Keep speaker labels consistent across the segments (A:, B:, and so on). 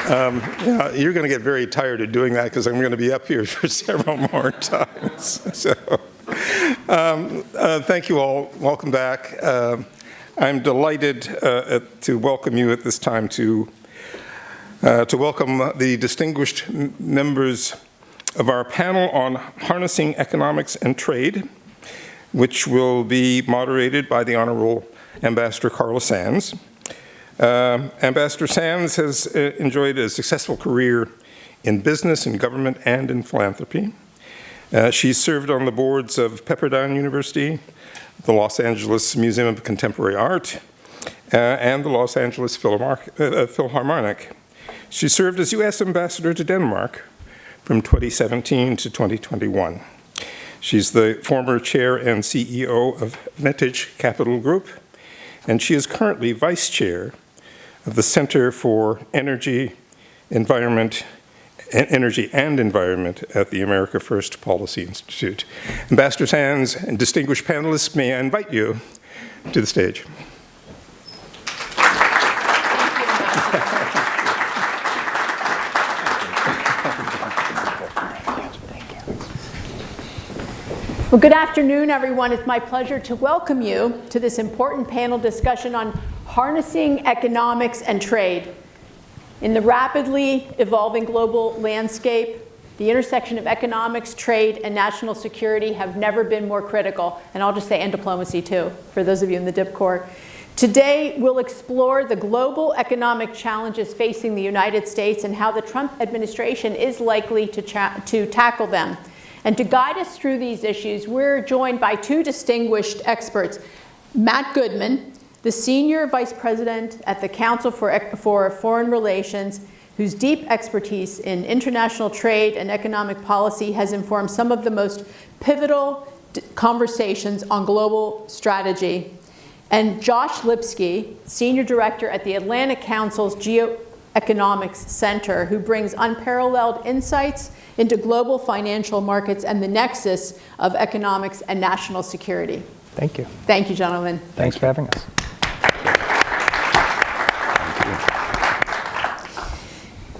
A: Yeah, you're going to get very tired of doing that because I'm going to be up here for several more times. So, thank you all. Welcome back. I'm delighted to welcome you at this time to welcome the distinguished members of our panel on harnessing economics and trade, which will be moderated by the Honorable Ambassador Carla Sands. Ambassador Sands has enjoyed a successful career in business, in government, and in philanthropy. She's served on the boards of Pepperdine University, the Los Angeles Museum of Contemporary Art, and the Los Angeles Philharmonic. She served as U.S. Ambassador to Denmark from 2017 to 2021. She's the former chair and CEO of Vintage Capital Group, and she is currently vice chair of the Center for Energy and Environment at the America First Policy Institute. Ambassador Sands and distinguished panelists, may I invite you to the stage.
B: Well, good afternoon, everyone. It's my pleasure to welcome you to this important panel discussion on harnessing economics and trade. In the rapidly evolving global landscape, the intersection of economics, trade, and national security have never been more critical, and I'll just say, and diplomacy too, for those of you in the Dip Corps. Today, we'll explore the global economic challenges facing the United States and how the Trump administration is likely to tackle them. And to guide us through these issues, we're joined by two distinguished experts. Matt Goodman, the Senior Vice President at the Council for Foreign Relations, whose deep expertise in international trade and economic policy has informed some of the most pivotal conversations on global strategy. And Josh Lipsky, Senior Director at the Atlantic Council's GeoEconomics Center, who brings unparalleled insights into global financial markets and the nexus of economics and national security.
C: Thank you.
B: Thank you, gentlemen.
C: Thanks for having us.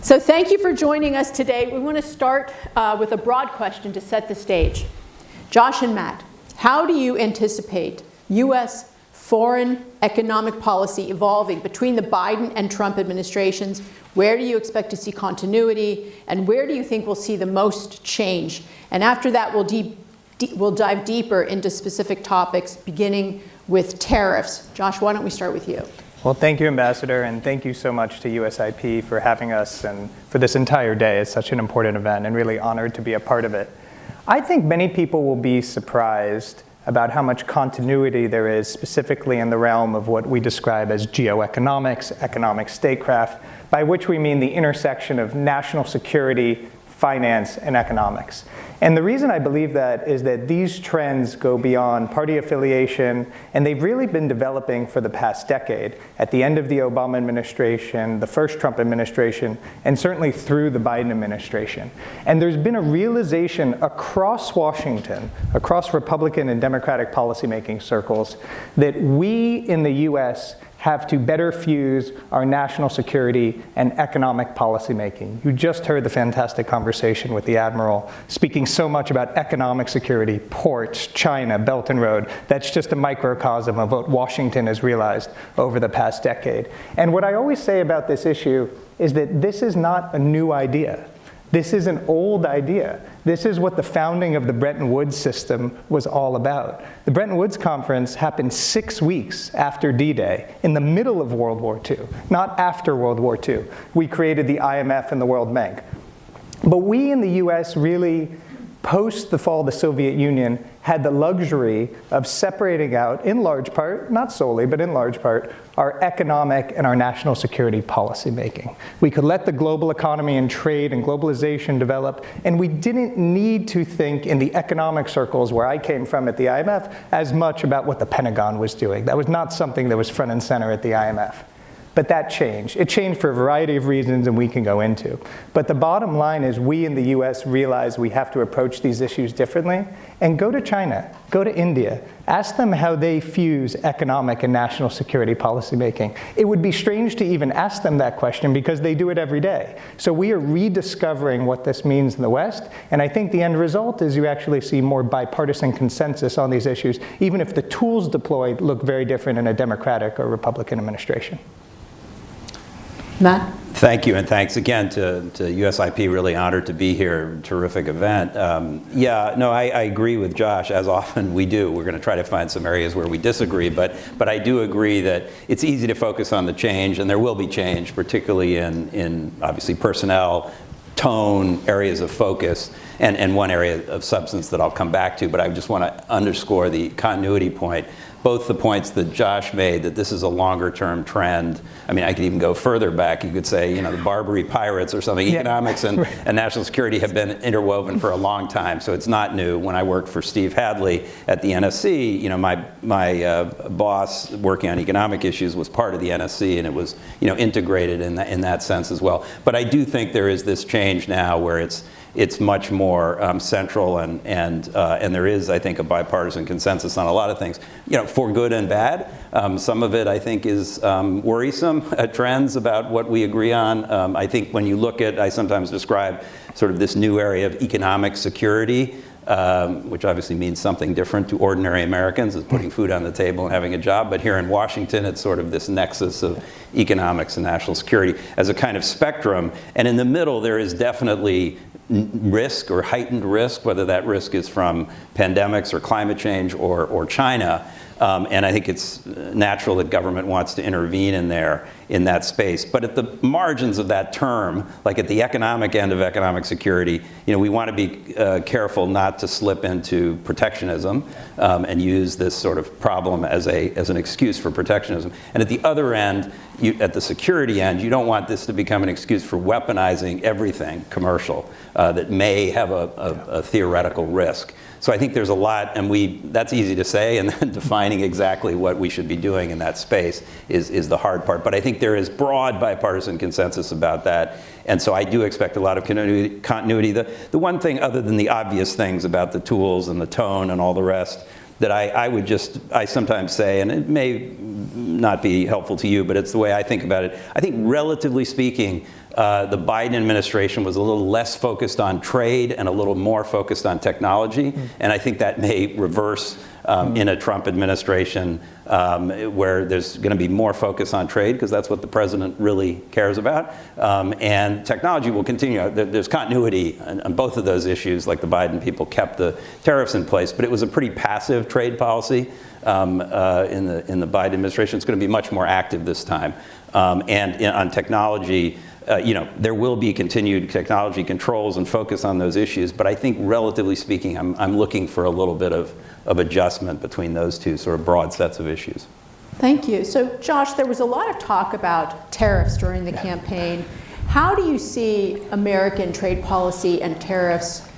B: So thank you for joining us today. We want to start with a broad question to set the stage. Josh and Matt, how do you anticipate U.S. foreign economic policy evolving between the Biden and Trump administrations? Where do you expect to see continuity? And where do you think we'll see the most change? And after that, we'll dive deeper into specific topics, beginning with tariffs. Josh, why don't we start with you?
C: Well, thank you, Ambassador, and thank you so much to USIP for having us and for this entire day. It's such an important event and really honored to be a part of it. I think many people will be surprised about how much continuity there is specifically in the realm of what we describe as geoeconomics, economic statecraft, by which we mean the intersection of national security, finance, and economics. And the reason I believe that is that these trends go beyond party affiliation, and they've really been developing for the past decade, at the end of the Obama administration, the first Trump administration, and certainly through the Biden administration. And there's been a realization across Washington, across Republican and Democratic policymaking circles, that we in the US have to better fuse our national security and economic policymaking. You just heard the fantastic conversation with the Admiral speaking so much about economic security, ports, China, Belt and Road. That's just a microcosm of what Washington has realized over the past decade. And what I always say about this issue is that this is not a new idea. This is an old idea. This is what the founding of the Bretton Woods system was all about. The Bretton Woods Conference happened 6 weeks after D-Day, in the middle of World War II, not after World War II. We created the IMF and the World Bank. But we in the US really, post the fall of the Soviet Union, had the luxury of separating out, in large part, not solely, but in large part, our economic and our national security policy making. We could let the global economy and trade and globalization develop, and we didn't need to think in the economic circles where I came from at the IMF as much about what the Pentagon was doing. That was not something that was front and center at the IMF. But that changed. It changed for a variety of reasons, and we can go into. But the bottom line is we in the US realize we have to approach these issues differently, and go to China, go to India, ask them how they fuse economic and national security policymaking. It would be strange to even ask them that question because they do it every day. So we are rediscovering what this means in the West, and I think the end result is you actually see more bipartisan consensus on these issues, even if the tools deployed look very different in a Democratic or Republican administration.
B: Matt?
D: Thank you, and thanks again to USIP. Really honored to be here. Terrific event. Yeah, no, I agree with Josh, as often we do. We're going to try to find some areas where we disagree, but I do agree that it's easy to focus on the change, and there will be change, particularly in obviously personnel, tone, areas of focus, and one area of substance that I'll come back to, but I just want to underscore the continuity point. Both the points that Josh made, that this is a longer term trend. I mean, I could even go further back. You could say, you know, the Barbary Pirates or something. Economics and national security have been interwoven for a long time, so it's not new. When I worked for Steve Hadley at the NSC, you know, my boss working on economic issues was part of the NSC, and it was, you know, integrated in that sense as well. But I do think there is this change now where it's much more central, and there is, I think, a bipartisan consensus on a lot of things, you know, for good and bad. Some of it, I think, is worrisome trends about what we agree on. I think when you look at, I sometimes describe sort of this new area of economic security, which obviously means something different to ordinary Americans, is putting food on the table and having a job. But here in Washington, it's sort of this nexus of economics and national security as a kind of spectrum. And in the middle, there is definitely risk or heightened risk, whether that risk is from pandemics or climate change or China. And I think it's natural that government wants to intervene in that space. But at the margins of that term, like at the economic end of economic security, you know, we want to be careful not to slip into protectionism and use this sort of problem as an excuse for protectionism. And at the other end, at the security end, you don't want this to become an excuse for weaponizing everything commercial that may have a theoretical risk. So I think there's a lot, and that's easy to say, and then defining exactly what we should be doing in that space is the hard part. But I think there is broad bipartisan consensus about that, and so I do expect a lot of continuity. The one thing, other than the obvious things about the tools and the tone and all the rest, that I sometimes say, and it may not be helpful to you, but it's the way I think about it. I think relatively speaking, the Biden administration was a little less focused on trade and a little more focused on technology. And I think that may reverse in a Trump administration where there's going to be more focus on trade, because that's what the president really cares about. And technology will continue. There's continuity on both of those issues. Like the Biden people kept the tariffs in place, but it was a pretty passive trade policy in the Biden administration. It's going to be much more active this time. And on technology, you know, there will be continued technology controls and focus on those issues, but I think relatively speaking, I'm looking for a little bit of adjustment between those two sort of broad sets of issues.
B: Thank you. So Josh, there was a lot of talk about tariffs during the campaign. How do you see American trade policy and tariffs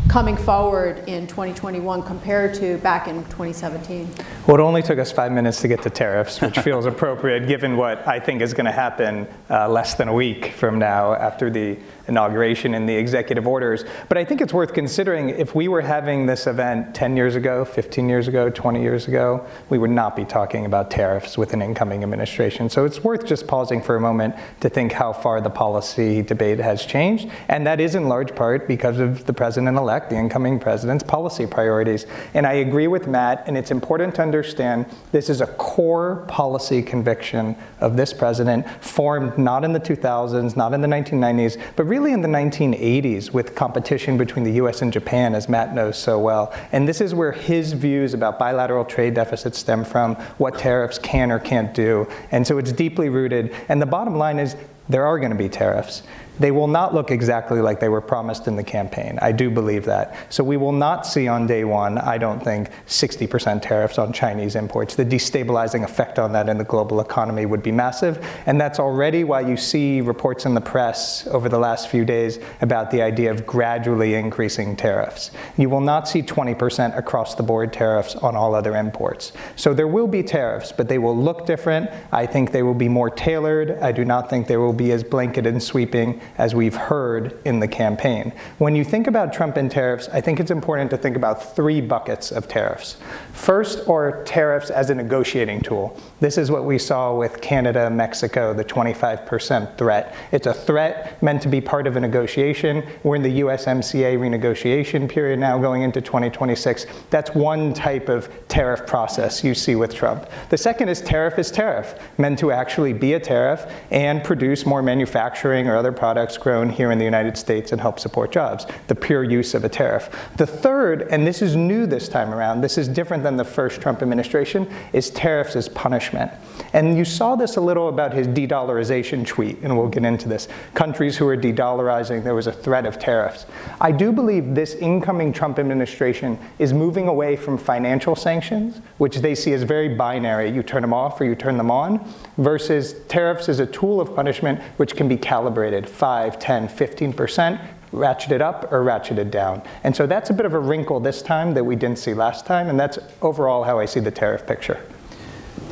B: coming forward in 2021 compared to back in 2017?
C: Well, it only took us 5 minutes to get to tariffs, which feels appropriate given what I think is going to happen less than a week from now after the inauguration and the executive orders. But I think it's worth considering, if we were having this event 10 years ago, 15 years ago, 20 years ago, we would not be talking about tariffs with an incoming administration. So it's worth just pausing for a moment to think how far the policy debate has changed. And that is in large part because of the president-elect, the incoming president's policy priorities. And I agree with Matt, and it's important to understand this is a core policy conviction of this president, formed not in the 2000s, not in the 1990s, but really in the 1980s with competition between the US and Japan, as Matt knows so well. And this is where his views about bilateral trade deficits stem from, what tariffs can or can't do. And so it's deeply rooted. And the bottom line is, there are going to be tariffs. They will not look exactly like they were promised in the campaign. I do believe that. So we will not see on day one, I don't think, 60% tariffs on Chinese imports. The destabilizing effect on that in the global economy would be massive. And that's already why you see reports in the press over the last few days about the idea of gradually increasing tariffs. You will not see 20% across the board tariffs on all other imports. So there will be tariffs, but they will look different. I think they will be more tailored. I do not think they will be as blanket and sweeping as we've heard in the campaign. When you think about Trump and tariffs, I think it's important to think about 3 buckets of tariffs. First are tariffs as a negotiating tool. This is what we saw with Canada, Mexico, the 25% threat. It's a threat meant to be part of a negotiation. We're in the USMCA renegotiation period now going into 2026. That's one type of tariff process you see with Trump. The second is tariff, meant to actually be a tariff and produce more manufacturing or other products grown here in the United States and help support jobs, the pure use of a tariff. The third, and this is new this time around, this is different than the first Trump administration, is tariffs as punishment. And you saw this a little about his de-dollarization tweet, and we'll get into this. Countries who are de-dollarizing, there was a threat of tariffs. I do believe this incoming Trump administration is moving away from financial sanctions, which they see as very binary, you turn them off or you turn them on, versus tariffs as a tool of punishment which can be calibrated, 5, 10, 15%, ratcheted up or ratcheted down. And so that's a bit of a wrinkle this time that we didn't see last time, and that's overall how I see the tariff picture.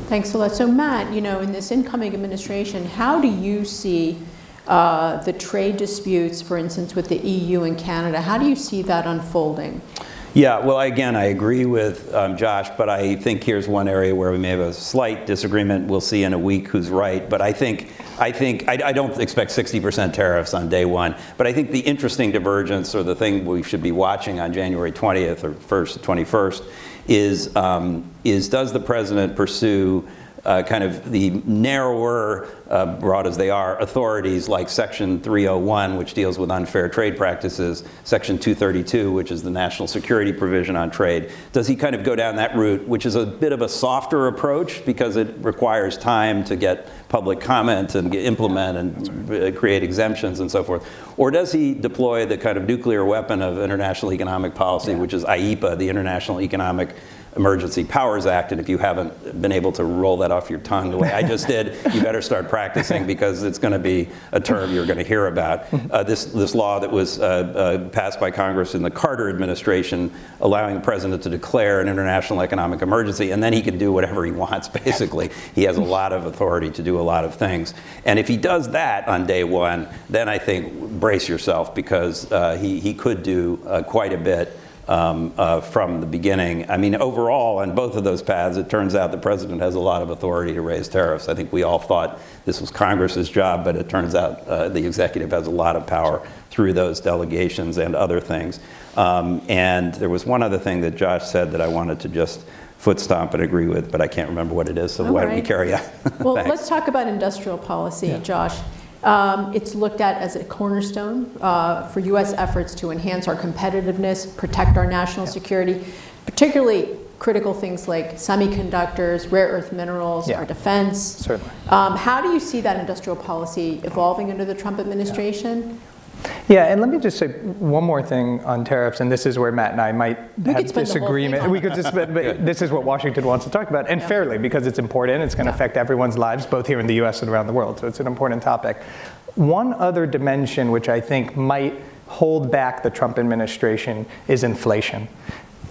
B: Thanks a lot. So Matt, in this incoming administration, how do you see the trade disputes, for instance, with the EU and Canada? How do you see that unfolding?
D: Yeah, well, again, I agree with Josh, but I think here's one area where we may have a slight disagreement. We'll see in a week who's right. But I don't expect 60% tariffs on day one. But I think the interesting divergence, or the thing we should be watching on January 20th or 21st, is does the president pursue kind of the narrower, broad as they are, authorities like Section 301, which deals with unfair trade practices, Section 232, which is the national security provision on trade. Does he kind of go down that route, which is a bit of a softer approach because it requires time to get public comment and implement and create exemptions and so forth? Or does he deploy the kind of nuclear weapon of international economic policy, which is IEPA, the International Economic Emergency Powers Act, and if you haven't been able to roll that off your tongue the way I just did, you better start practicing because it's going to be a term you're going to hear about. This law that was passed by Congress in the Carter administration, allowing the president to declare an international economic emergency, and then he can do whatever he wants, basically. He has a lot of authority to do a lot of things. And if he does that on day one, then I think brace yourself, because he could do quite a bit from the beginning. I mean, overall, on both of those paths, it turns out the president has a lot of authority to raise tariffs. I think we all thought this was Congress's job, but it turns out the executive has a lot of power through those delegations and other things. And there was one other thing that Josh said that I wanted to just foot stomp and agree with, but I can't remember what it is, so why don't we carry on?
B: Well, let's talk about industrial policy, Josh. It's looked at as a cornerstone for U.S. efforts to enhance our competitiveness, protect our national security, particularly critical things like semiconductors, rare earth minerals, our defense.
C: Certainly.
B: How do you see that industrial policy evolving under the Trump administration?
C: Yeah, and let me just say one more thing on tariffs, and this is where Matt and I might have disagreement. We could just spend, but this is what Washington wants to talk about, and fairly, because it's important. It's going to affect everyone's lives, both here in the U.S. and around the world, so it's an important topic. One other dimension which I think might hold back the Trump administration is inflation.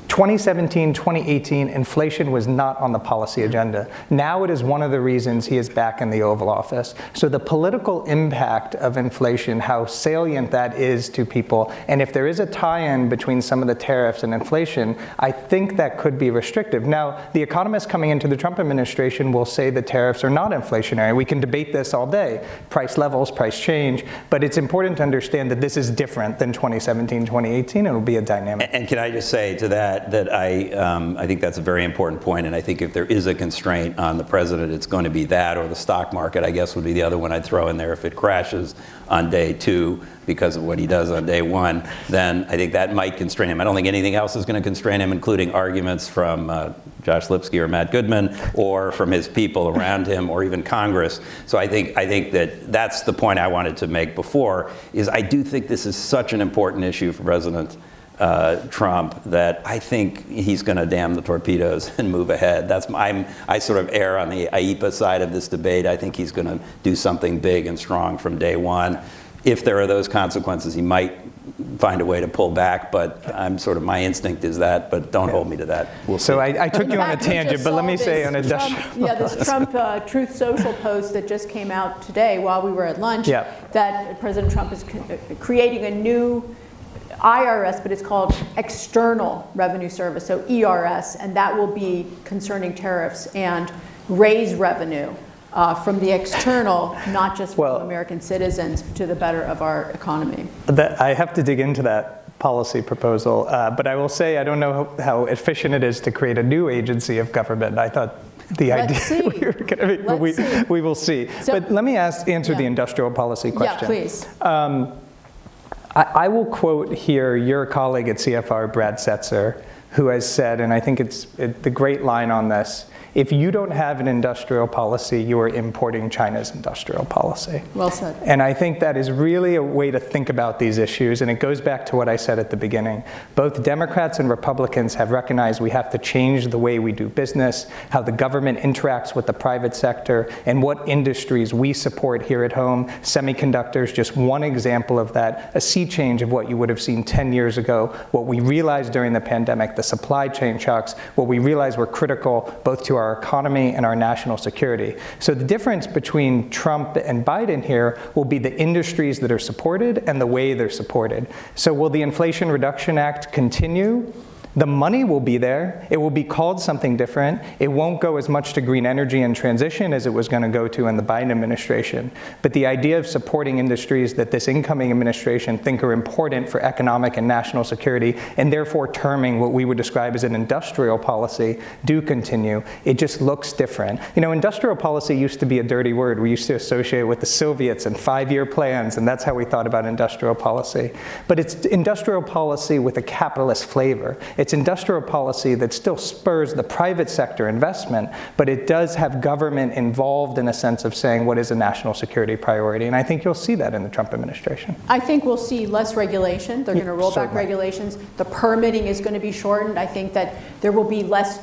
C: 2017, 2018, inflation was not on the policy agenda. Now it is one of the reasons he is back in the Oval Office. So the political impact of inflation, how salient that is to people, and if there is a tie-in between some of the tariffs and inflation, I think that could be restrictive. Now, the economists coming into the Trump administration will say the tariffs are not inflationary. We can debate this all day, price levels, price change, but it's important to understand that this is different than 2017, 2018. It will be a dynamic.
D: And can I just say to that, I think that's a very important point, and I think if there is a constraint on the president, it's going to be that, or the stock market, I guess, would be the other one I'd throw in there. If it crashes on day 2 because of what he does on day 1, then I think that might constrain him. I don't think anything else is going to constrain him, including arguments from Josh Lipsky or Matt Goodman, or from his people around him, or even Congress. So I think that that's the point I wanted to make before, is I do think this is such an important issue for President Trump that I think he's going to damn the torpedoes and move ahead. I sort of err on the IEPA side of this debate. I think he's going to do something big and strong from day 1. If there are those consequences, he might find a way to pull back, but my instinct is that, but don't hold me to that. We'll see.
C: So I took you on a tangent, but let me say on industrial.
B: This Trump Truth Social post that just came out today while we were at lunch, that President Trump is creating a new IRS, but it's called External Revenue Service, so ERS, and that will be concerning tariffs and raise revenue from the external, not just from American citizens, to the better of our economy.
C: I have to dig into that policy proposal, but I will say I don't know how efficient it is to create a new agency of government. I thought the idea we were going to we will see. So, but let me answer the industrial policy question.
B: Yeah, please.
C: I will quote here your colleague at CFR, Brad Setzer, who has said, and I think it's the great line on this, if you don't have an industrial policy, you are importing China's industrial policy.
B: Well said.
C: And I think that is really a way to think about these issues, and it goes back to what I said at the beginning. Both Democrats and Republicans have recognized we have to change the way we do business, how the government interacts with the private sector, and what industries we support here at home. Semiconductors, just one example of that, a sea change of what you would have seen 10 years ago, what we realized during the pandemic, the supply chain shocks, what we realized were critical both to our economy and our national security. So the difference between Trump and Biden here will be the industries that are supported and the way they're supported. So will the Inflation Reduction Act continue? The money will be there. It will be called something different. It won't go as much to green energy and transition as it was going to go to in the Biden administration. But the idea of supporting industries that this incoming administration think are important for economic and national security, and therefore terming what we would describe as an industrial policy, do continue. It just looks different. You know, industrial policy used to be a dirty word. We used to associate it with the Soviets and 5-year plans, and that's how we thought about industrial policy. But it's industrial policy with a capitalist flavor. It's industrial policy that still spurs the private sector investment, but it does have government involved in a sense of saying what is a national security priority. And I think you'll see that in the Trump administration.
B: I think we'll see less regulation. They're going to roll back regulations. The permitting is going to be shortened. I think that there will be less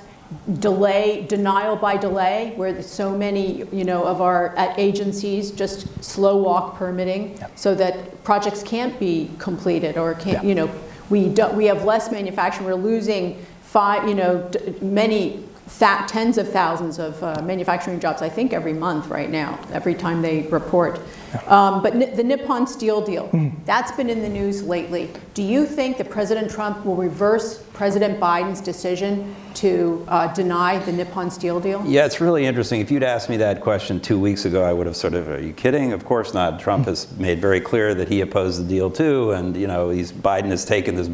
B: denial by delay, where so many, of our agencies just slow walk permitting so that projects can't be completed or can't, we have less manufacturing. We're losing many tens of thousands of manufacturing jobs, I think, every month right now, every time they report. But the Nippon Steel deal, that's been in the news lately. Do you think that President Trump will reverse President Biden's decision to deny the Nippon Steel deal?
D: Yeah, it's really interesting. If you'd asked me that question 2 weeks ago, I would have sort of, are you kidding? Of course not. Trump has made very clear that he opposed the deal too, and Biden has taken this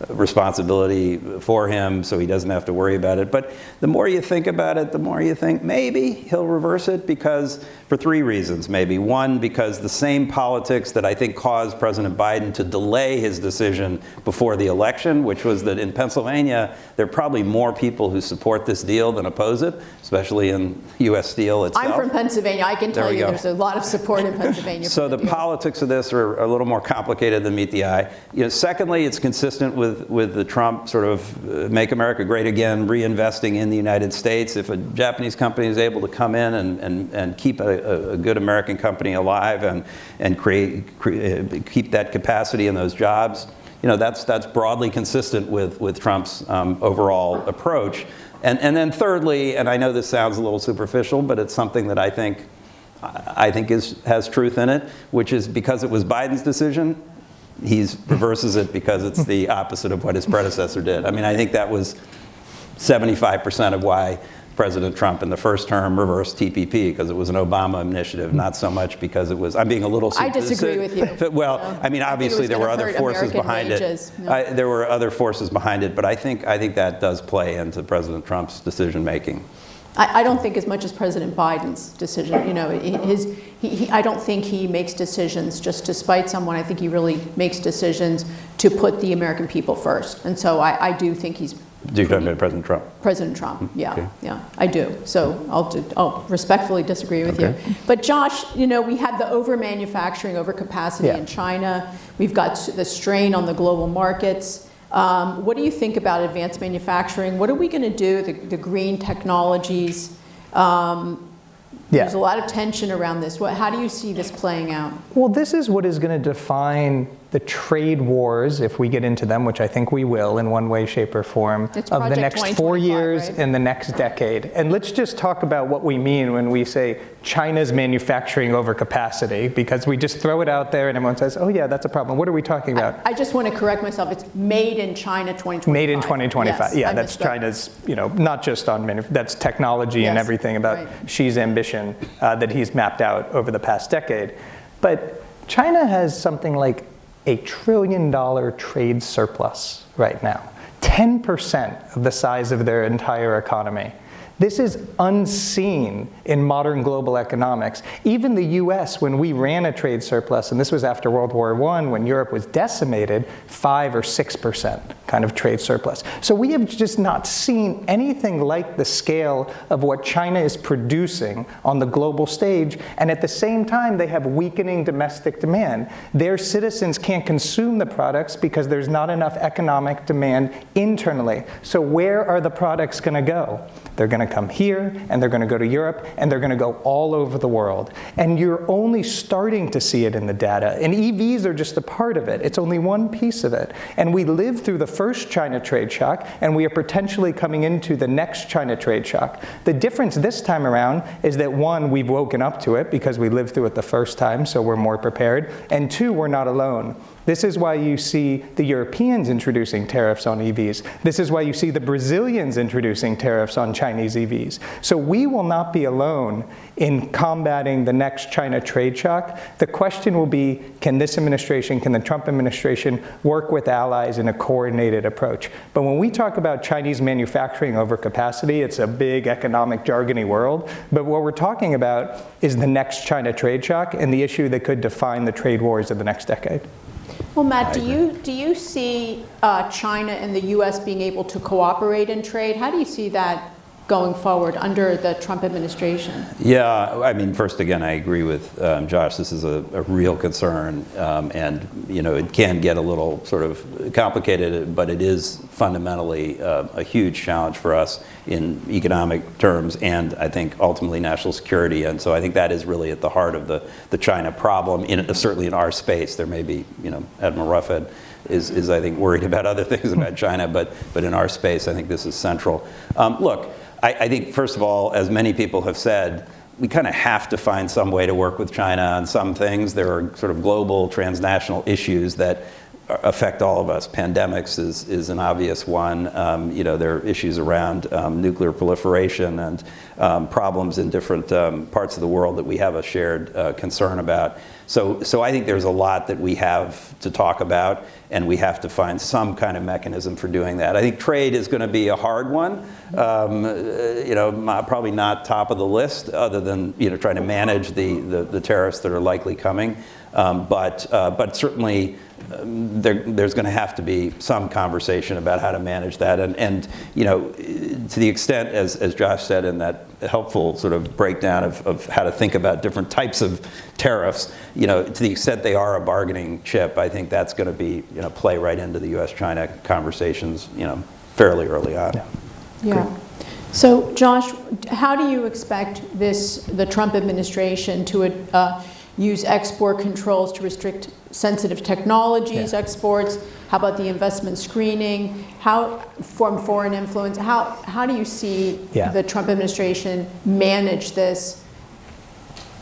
D: responsibility for him, so he doesn't have to worry about it. But the more you think about it, the more you think maybe he'll reverse it, because for 3 reasons, maybe. One, because the same politics that I think caused President Biden to delay his decision before the election, which was that in Pennsylvania, there are probably more people who support this deal than oppose it, especially in U.S. Steel itself.
B: I'm from Pennsylvania. I can tell you there's a lot of support in Pennsylvania.
D: So the politics of this are a little more complicated than meet the eye. Secondly, it's consistent with the Trump sort of make America great again, reinvesting in the United States. If a Japanese company is able to come in and keep a good American company alive and keep that capacity and those jobs, that's broadly consistent with Trump's overall approach. And then thirdly, and I know this sounds a little superficial, but it's something that I think has truth in it, which is because it was Biden's decision, he reverses it because it's the opposite of what his predecessor did. I mean, I think that was 75% of why President Trump in the first term reversed TPP because it was an Obama initiative, not so much because it was, I'm being a little...
B: I disagree with you.
D: Well,
B: So,
D: I mean, obviously there were other forces behind it.
B: No.
D: There were other forces behind it, but I think that does play into President Trump's decision making.
B: I don't think as much as President Biden's decision. You know, I don't think he makes decisions just to spite someone. I think he really makes decisions to put the American people first. And so I do think he's...
D: You're talking about President Trump?
B: President Trump, yeah,
D: Okay.
B: yeah, I do. So I'll respectfully disagree with you. But Josh, you know, we have the over-manufacturing, overcapacity in China. We've got the strain on the global markets. What do you think about advanced manufacturing? What are we going to do, the green technologies? There's a lot of tension around this. How do you see this playing out?
C: Well, this is what is going to define the trade wars, if we get into them, which I think we will in one way, shape, or form,
B: It's
C: of the
B: Project
C: next 4 years
B: 2025, right?
C: and the next decade. And let's just talk about what we mean when we say China's manufacturing overcapacity, because we just throw it out there and everyone says, oh yeah, that's a problem. What are we talking about?
B: I just want to correct myself. It's made in China 2025.
C: Made in 2025.
B: Yes,
C: yeah,
B: I
C: that's
B: misspoke.
C: China's, you know, not just on that's technology and
B: Yes,
C: everything about
B: right.
C: Xi's ambition that he's mapped out over the past decade. But China has something like $1 trillion trade surplus right now, 10% of the size of their entire economy. This is unseen in modern global economics. Even the US, when we ran a trade surplus, and this was after World War I, when Europe was decimated, 5 or 6% kind of trade surplus. So we have just not seen anything like the scale of what China is producing on the global stage, and at the same time, they have weakening domestic demand. Their citizens can't consume the products because there's not enough economic demand internally. So where are the products going to go? They're going to come here, and they're going to go to Europe, and they're going to go all over the world. And you're only starting to see it in the data. And EVs are just a part of it. It's only one piece of it. And we lived through the first China trade shock, and we are potentially coming into the next China trade shock. The difference this time around is that, one, we've woken up to it because we lived through it the first time, so we're more prepared. And two, we're not alone. This is why you see the Europeans introducing tariffs on EVs. This is why you see the Brazilians introducing tariffs on Chinese EVs. So we will not be alone in combating the next China trade shock. The question will be, can this administration, can the Trump administration work with allies in a coordinated approach? But when we talk about Chinese manufacturing overcapacity, it's a big economic jargony world. But what we're talking about is the next China trade shock and the issue that could define the trade wars of the next decade.
B: Well, Matt, do you see China and the U.S. being able to cooperate in trade? How do you see that going forward under the Trump administration?
D: Yeah, I mean, first, again, I agree with Josh. This is a real concern, and you know, it can get a little sort of complicated, but it is fundamentally a huge challenge for us in economic terms, and I think ultimately national security. And so I think that is really at the heart of the China problem. Certainly in our space, there may be, you know, Admiral Ruffhead is I think worried about other things about China, but in our space, I think this is central. Look. I think, first of all, as many people have said, we kind of have to find some way to work with China on some things. There are sort of global, transnational issues that affect all of us. Pandemics is an obvious one. You know, there are issues around nuclear proliferation and problems in different parts of the world that we have a shared concern about. So I think there's a lot that we have to talk about, and we have to find some kind of mechanism for doing that. I think trade is going to be a hard one. You know, probably not top of the list, other than, you know, trying to manage the tariffs that are likely coming. But certainly there's going to have to be some conversation about how to manage that. And you know, to the extent, as Josh said in that helpful sort of breakdown of how to think about different types of tariffs, you know, to the extent they are a bargaining chip, I think that's going to be, you know, play right into the U.S.-China conversations, you know, fairly early on.
B: Yeah. So, Josh, how do you expect the Trump administration to use export controls to restrict sensitive technologies exports? How about the investment screening? From foreign influence? How do you see the Trump administration manage this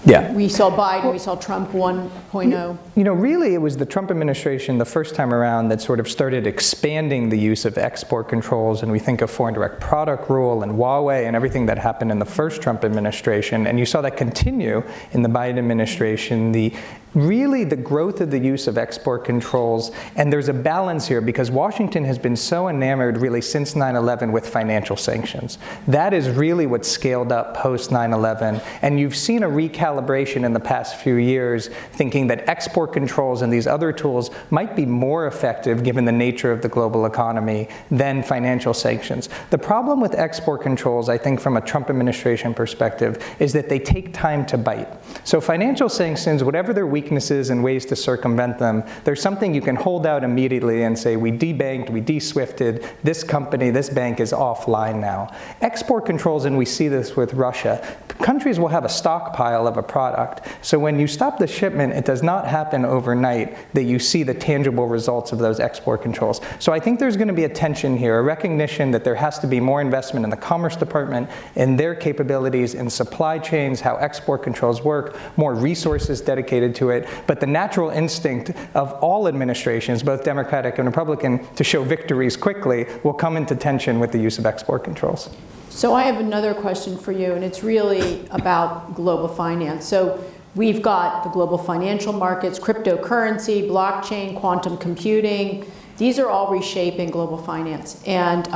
C: Yeah.
B: We saw Biden, we saw Trump 1.0.
C: You know, really it was the Trump administration the first time around that sort of started expanding the use of export controls, and we think of foreign direct product rule and Huawei and everything that happened in the first Trump administration, and you saw that continue in the Biden administration. Really the growth of the use of export controls, and there's a balance here because Washington has been so enamored really since 9/11 with financial sanctions. That is really what scaled up post 9/11, and you've seen a recalibration in the past few years thinking that export controls and these other tools might be more effective given the nature of the global economy than financial sanctions. The problem with export controls, I think from a Trump administration perspective, is that they take time to bite. So financial sanctions, whatever their weaknesses and ways to circumvent them, there's something you can hold out immediately and say, we debanked, we de-swifted, this company, this bank is offline now. Export controls, and we see this with Russia, countries will have a stockpile of a product. So when you stop the shipment, it does not happen overnight that you see the tangible results of those export controls. So I think there's going to be a tension here, a recognition that there has to be more investment in the Commerce Department, in their capabilities, in supply chains, how export controls work, more resources dedicated to it. But the natural instinct of all administrations, both Democratic and Republican, to show victories quickly will come into tension with the use of export controls.
B: So I have another question for you, and it's really about global finance. So we've got the global financial markets, cryptocurrency, blockchain, quantum computing. These are all reshaping global finance, and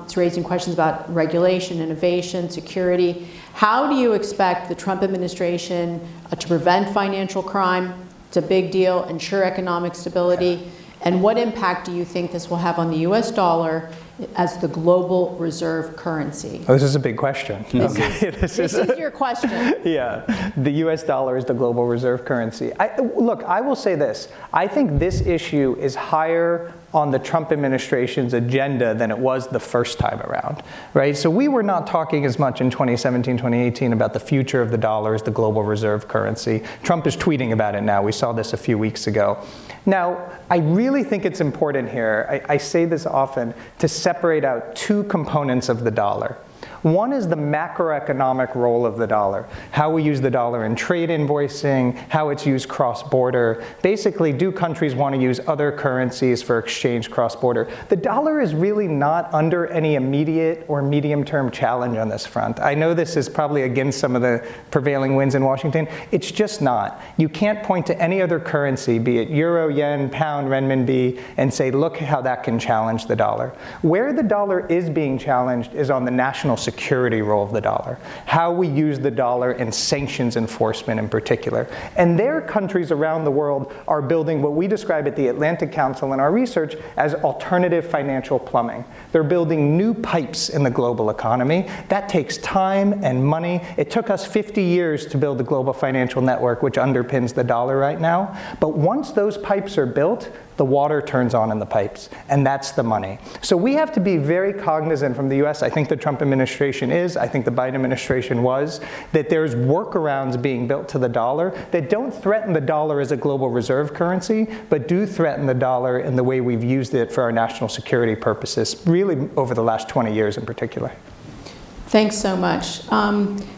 B: it's raising questions about regulation, innovation, security. How do you expect the Trump administration to prevent financial crime? It's a big deal, ensure economic stability, and what impact do you think this will have on the US dollar as the global reserve currency?
C: Oh, this is a big question.
B: This is your question.
C: Yeah, the US dollar is the global reserve currency. Look, I will say this. I think this issue is higher on the Trump administration's agenda than it was the first time around, right? So we were not talking as much in 2017, 2018 about the future of the dollar as the global reserve currency. Trump is tweeting about it now. We saw this a few weeks ago. Now, I really think it's important here, I say this often, to separate out two components of the dollar. One is the macroeconomic role of the dollar, how we use the dollar in trade invoicing, how it's used cross-border. Basically, do countries want to use other currencies for exchange cross-border? The dollar is really not under any immediate or medium-term challenge on this front. I know this is probably against some of the prevailing winds in Washington. It's just not. You can't point to any other currency, be it euro, yen, pound, renminbi, and say, look how that can challenge the dollar. Where the dollar is being challenged is on the national security role of the dollar, how we use the dollar in sanctions enforcement in particular. And there, countries around the world are building what we describe at the Atlantic Council in our research as alternative financial plumbing. They're building new pipes in the global economy. That takes time and money. It took us 50 years to build the global financial network, which underpins the dollar right now. But once those pipes are built, the water turns on in the pipes, and that's the money. So we have to be very cognizant from the US, I think the Trump administration is, I think the Biden administration was, that there's workarounds being built to the dollar that don't threaten the dollar as a global reserve currency, but do threaten the dollar in the way we've used it for our national security purposes, really over the last 20 years in particular.
B: Thanks so much.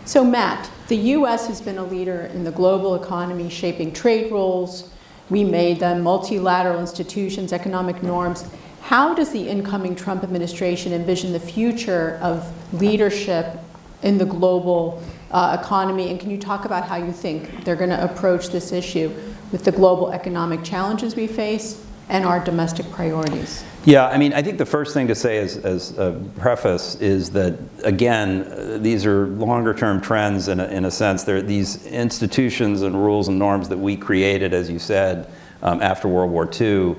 B: So Matt, the US has been a leader in the global economy, shaping trade rules. We made them, multilateral institutions, economic norms. How does the incoming Trump administration envision the future of leadership in the global economy? And can you talk about how you think they're going to approach this issue with the global economic challenges we face and our domestic priorities?
D: Yeah, I mean, I think the first thing to say as a preface is that, again, these are longer-term trends in a sense. They're these institutions and rules and norms that we created, as you said, after World War II,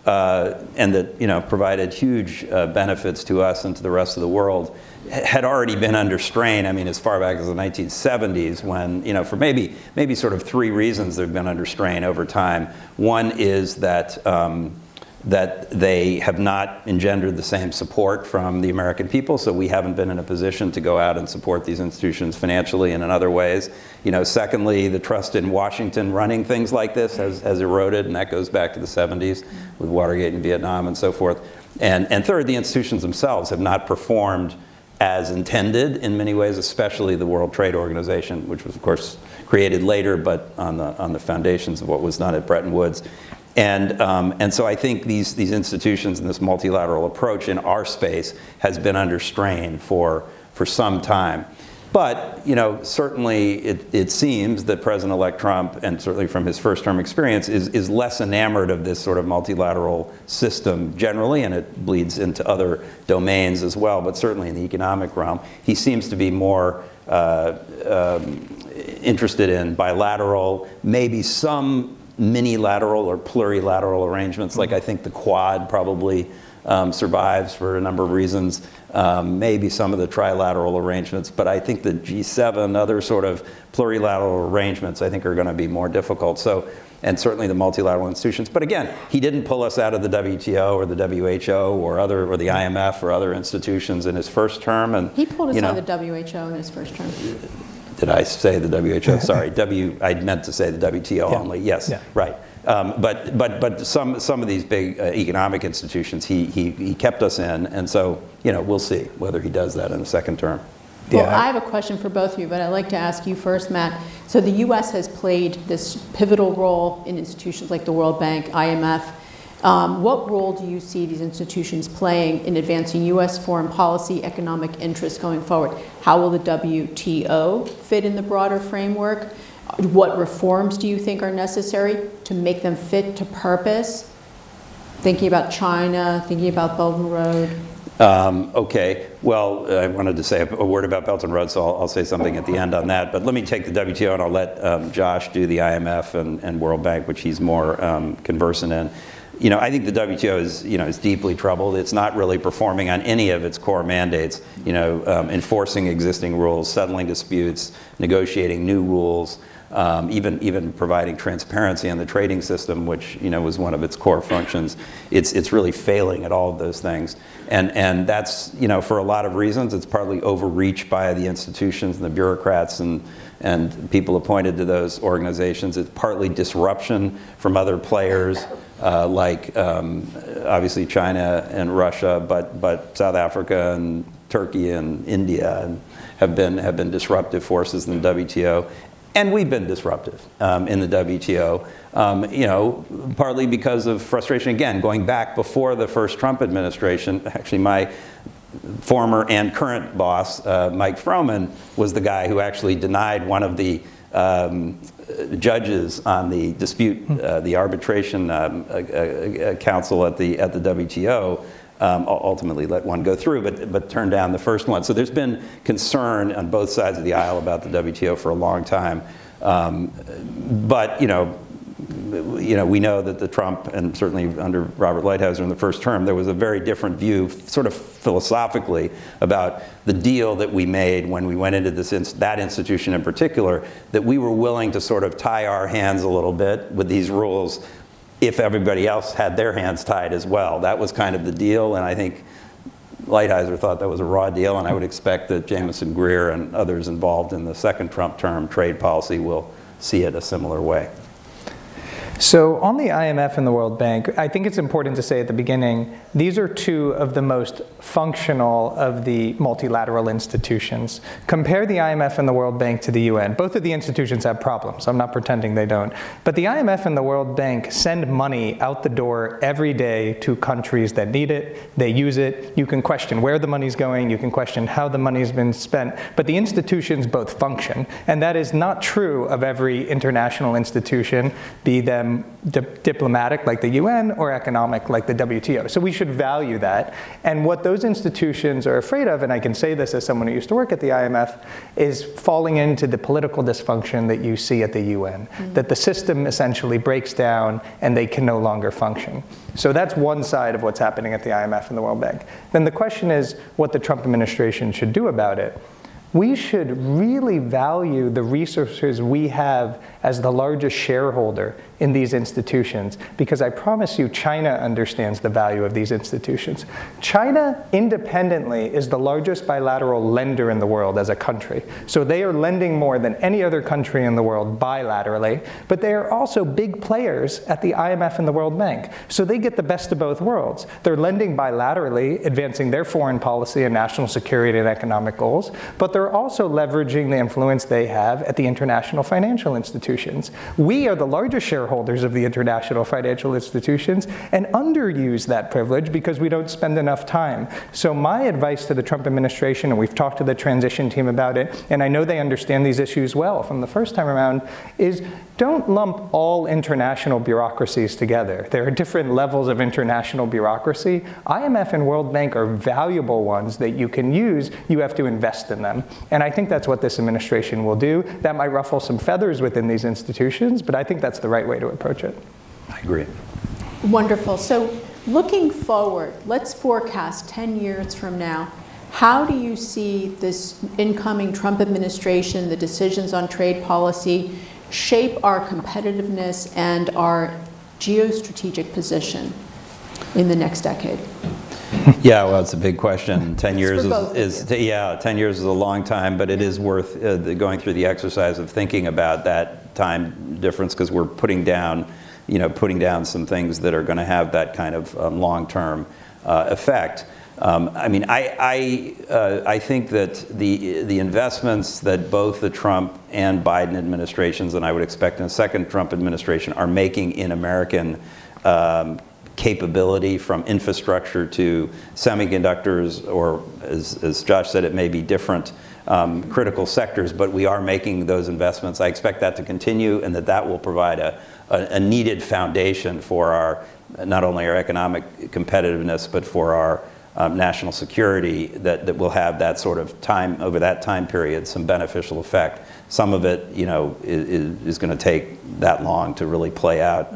D: and that provided huge benefits to us and to the rest of the world, had already been under strain. I mean, as far back as the 1970s, when for maybe sort of three reasons they've been under strain over time. One is that that they have not engendered the same support from the American people, so we haven't been in a position to go out and support these institutions financially and in other ways. Secondly, the trust in Washington running things like this has eroded, and that goes back to the 70s with Watergate and Vietnam and so forth. And third, the institutions themselves have not performed as intended in many ways, especially the World Trade Organization, which was, of course, created later, but on the foundations of what was done at Bretton Woods. And so I think these institutions and this multilateral approach in our space has been under strain for some time. But, you know, certainly it seems that President-elect Trump, and certainly from his first term experience, is less enamored of this sort of multilateral system generally, and it bleeds into other domains as well, but certainly in the economic realm. He seems to be more interested in bilateral, maybe some mini-lateral or plurilateral arrangements, like I think the Quad probably survives for a number of reasons. Maybe some of the trilateral arrangements, but I think the G7, other sort of plurilateral arrangements, I think are going to be more difficult. So, and certainly the multilateral institutions. But again, he didn't pull us out of the WTO or the WHO or the IMF or other institutions in his first term. And
B: he pulled us out of the WHO in his first term.
D: Did I say the WHO? Sorry, I meant to say the WTO only. Yes, right. But some of these big economic institutions, he kept us in, and so, you know, we'll see whether he does that in the second term.
B: Well, I have a question for both of you, but I'd like to ask you first, Matt. So the U.S. has played this pivotal role in institutions like the World Bank, IMF. What role do you see these institutions playing in advancing U.S. foreign policy, economic interests going forward? How will the WTO fit in the broader framework? What reforms do you think are necessary to make them fit to purpose? Thinking about China, thinking about Belt and Road.
D: Okay, well, I wanted to say a word about Belt and Road, so I'll say something at the end on that. But let me take the WTO, and I'll let Josh do the IMF and World Bank, which he's more conversant in. You know, I think the WTO is deeply troubled. It's not really performing on any of its core mandates. You know, enforcing existing rules, settling disputes, negotiating new rules. Even providing transparency on the trading system, which, you know, was one of its core functions. It's really failing at all of those things, and that's, you know, for a lot of reasons. It's partly overreach by the institutions and the bureaucrats and people appointed to those organizations. It's partly disruption from other players, like obviously China and Russia, but South Africa and Turkey and India have been disruptive forces in the WTO. And we've been disruptive in the WTO, you know, partly because of frustration. Again, going back before the first Trump administration, actually my former and current boss, Mike Froman, was the guy who actually denied one of the judges on the dispute, the arbitration council at the WTO. Ultimately let one go through, but turned down the first one. So there's been concern on both sides of the aisle about the WTO for a long time. But you know, we know that the Trump, and certainly under Robert Lighthizer in the first term, there was a very different view, sort of philosophically, about the deal that we made when we went into that institution in particular, that we were willing to sort of tie our hands a little bit with these rules if everybody else had their hands tied as well. That was kind of the deal, and I think Lighthizer thought that was a raw deal, and I would expect that Jamison Greer and others involved in the second Trump term trade policy will see it a similar way.
C: So on the IMF and the World Bank, I think it's important to say at the beginning, these are two of the most functional of the multilateral institutions. Compare the IMF and the World Bank to the UN. Both of the institutions have problems. I'm not pretending they don't. But the IMF and the World Bank send money out the door every day to countries that need it. They use it. You can question where the money's going. You can question how the money's been spent. But the institutions both function. And that is not true of every international institution, be them diplomatic like the UN or economic like the WTO. So we should value that. And what those institutions are afraid of, and I can say this as someone who used to work at the IMF, is falling into the political dysfunction that you see at the UN, that the system essentially breaks down and they can no longer function. So that's one side of what's happening at the IMF and the World Bank. Then the question is what the Trump administration should do about it. We should really value the resources we have as the largest shareholder in these institutions, because I promise you China understands the value of these institutions. China independently is the largest bilateral lender in the world as a country. So they are lending more than any other country in the world bilaterally, but they are also big players at the IMF and the World Bank. So they get the best of both worlds. They're lending bilaterally, advancing their foreign policy and national security and economic goals, but they're they're also leveraging the influence they have at the international financial institutions. We are the largest shareholders of the international financial institutions and underuse that privilege because we don't spend enough time. So my advice to the Trump administration, and we've talked to the transition team about it, and I know they understand these issues well from the first time around, is don't lump all international bureaucracies together. There are different levels of international bureaucracy. IMF and World Bank are valuable ones that you can use. You have to invest in them. And I think that's what this administration will do. That might ruffle some feathers within these institutions, but I think that's the right way to approach it.
D: I agree.
B: Wonderful. So looking forward, let's forecast 10 years from now. How do you see this incoming Trump administration, the decisions on trade policy, shape our competitiveness and our geostrategic position in the next decade?
D: Yeah, well, it's a big question. 10 years
B: is
D: 10 years is a long time, but it is worth going through the exercise of thinking about that time difference, because we're putting down some things that are going to have that kind of long-term effect. I mean, I think that the investments that both the Trump and Biden administrations, and I would expect in a second Trump administration, are making in American capability, from infrastructure to semiconductors, or as Josh said, it may be different critical sectors, but we are making those investments. I expect that to continue, and that will provide a needed foundation for our, not only our economic competitiveness, but for our national security, that will have that sort of time, over that time period, some beneficial effect. Some of it, is going to take that long to really play out.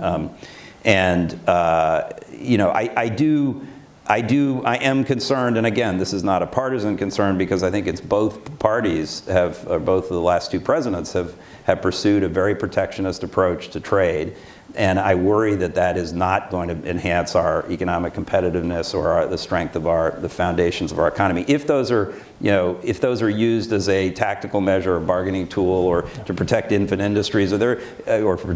D: I am concerned, and again, this is not a partisan concern, because I think it's both parties both of the last two presidents have pursued a very protectionist approach to trade. And I worry that is not going to enhance our economic competitiveness or the strength of the foundations of our economy. If those are, used as a tactical measure or bargaining tool, or to protect infant industries, or for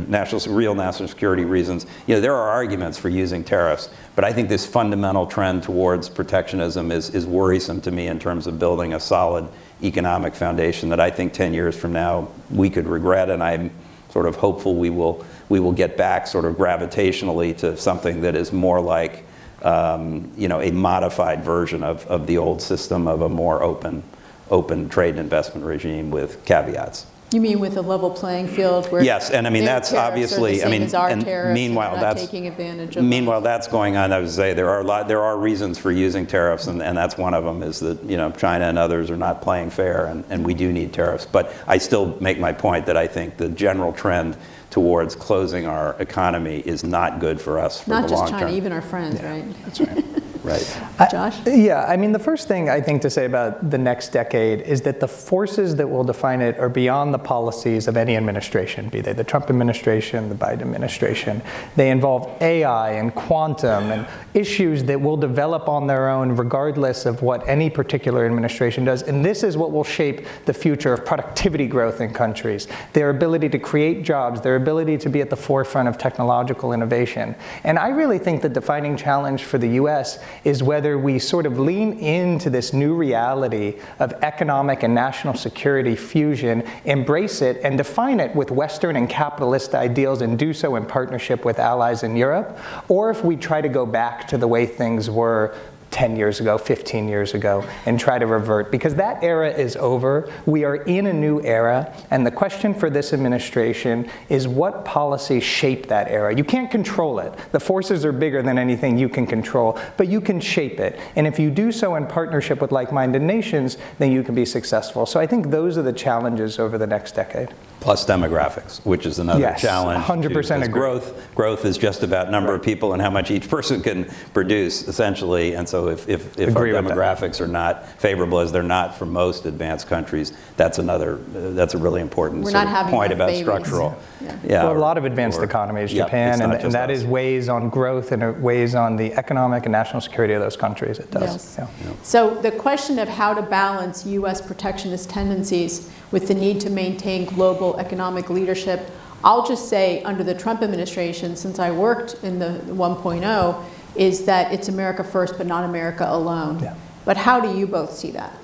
D: real national security reasons, there are arguments for using tariffs. But I think this fundamental trend towards protectionism is worrisome to me in terms of building a solid economic foundation that I think 10 years from now we could regret, and I'm sort of hopeful we will get back sort of gravitationally to something that is more like a modified version of the old system of a more open trade and investment regime with caveats.
B: You mean with a level playing field where
D: yes, and I mean that's obviously,
B: meanwhile that's taking advantage of
D: meanwhile that's going on. I would say there are reasons for using tariffs, and that's one of them, is that China and others are not playing fair, and we do need tariffs. But I still make my point that I think the general trend towards closing our economy is not good for us for the long term.
B: Not just China, even our friends, right?
D: That's right. Right.
B: Josh?
C: Yeah, I mean, the first thing I think to say about the next decade is that the forces that will define it are beyond the policies of any administration, be they the Trump administration, the Biden administration. They involve AI and quantum and issues that will develop on their own regardless of what any particular administration does. And this is what will shape the future of productivity growth in countries, their ability to create jobs, their ability to be at the forefront of technological innovation. And I really think the defining challenge for the US is whether we sort of lean into this new reality of economic and national security fusion, embrace it, and define it with Western and capitalist ideals, and do so in partnership with allies in Europe, or if we try to go back to the way things were 10 years ago, 15 years ago, and try to revert, because that era is over. We are in a new era, and the question for this administration is what policies shape that era. You can't control it. The forces are bigger than anything you can control, but you can shape it. And if you do so in partnership with like-minded nations, then you can be successful. So I think those are the challenges over the next decade.
D: Plus demographics, which is another challenge.
C: 100% agree.
D: Growth is just about number of people and how much each person can produce, essentially. And so if our demographics are not favorable, as they're not for most advanced countries, that's a really important point about
B: babies.
D: Structural.
C: Well, a lot of advanced economies, Japan, and that is weighs on growth, and it weighs on the economic and national security of those countries. It does.
B: Yes. So the question of how to balance U.S. protectionist tendencies with the need to maintain global economic leadership, I'll just say under the Trump administration, since I worked in the 1.0, is that it's America first, but not America alone. Yeah. But how do you both see that?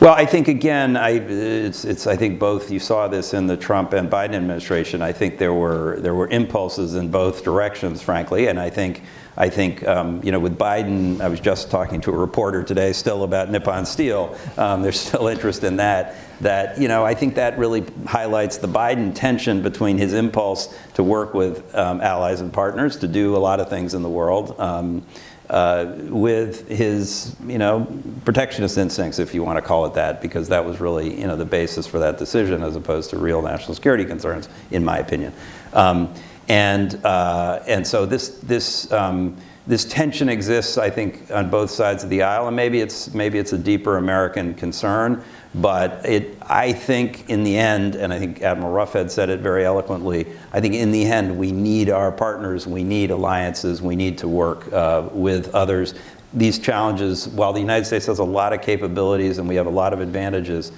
D: Well, I think, again, I think both, you saw this in the Trump and Biden administration. I think there were impulses in both directions, frankly, and I think with Biden, I was just talking to a reporter today still about Nippon Steel. There's still interest in that. I think that really highlights the Biden tension between his impulse to work with allies and partners to do a lot of things in the world, with his, protectionist instincts, if you want to call it that, because that was really, the basis for that decision, as opposed to real national security concerns, in my opinion. And so this tension exists, I think, on both sides of the aisle, and maybe it's a deeper American concern. But I think in the end, and I think Admiral Ruffhead said it very eloquently, I think in the end we need our partners, we need alliances, we need to work with others. These challenges, while the United States has a lot of capabilities and we have a lot of advantages,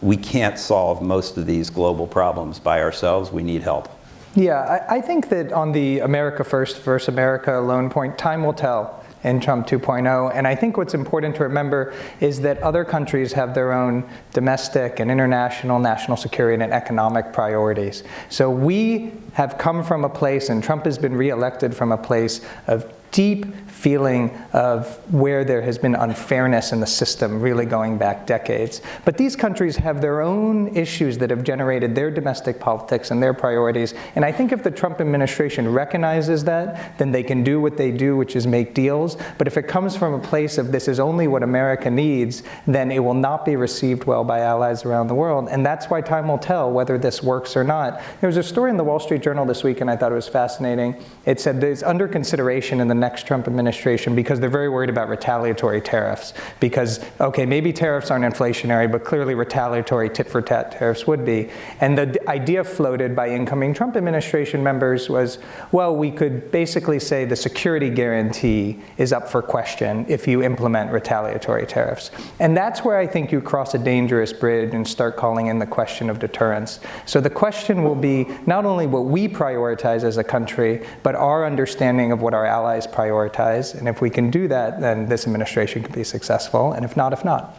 D: we can't solve most of these global problems by ourselves. We need help.
C: Yeah, I think that on the America First versus America Alone point, time will tell in Trump 2.0. And I think what's important to remember is that other countries have their own domestic and international, national security and economic priorities. So we have come from a place, and Trump has been reelected from a place of deep feeling of where there has been unfairness in the system, really going back decades. But these countries have their own issues that have generated their domestic politics and their priorities. And I think if the Trump administration recognizes that, then they can do what they do, which is make deals. But if it comes from a place of this is only what America needs, then it will not be received well by allies around the world. And that's why time will tell whether this works or not. There was a story in the Wall Street Journal this week, and I thought it was fascinating. It said there's under consideration in the next Trump administration because they're very worried about retaliatory tariffs. Because, okay, maybe tariffs aren't inflationary, but clearly retaliatory tit-for-tat tariffs would be. And the idea floated by incoming Trump administration members was, well, we could basically say the security guarantee is up for question if you implement retaliatory tariffs. And that's where I think you cross a dangerous bridge and start calling in the question of deterrence. So the question will be not only what we prioritize as a country, but our understanding of what our allies prioritize. And if we can do that, then this administration can be successful. And if not, if not.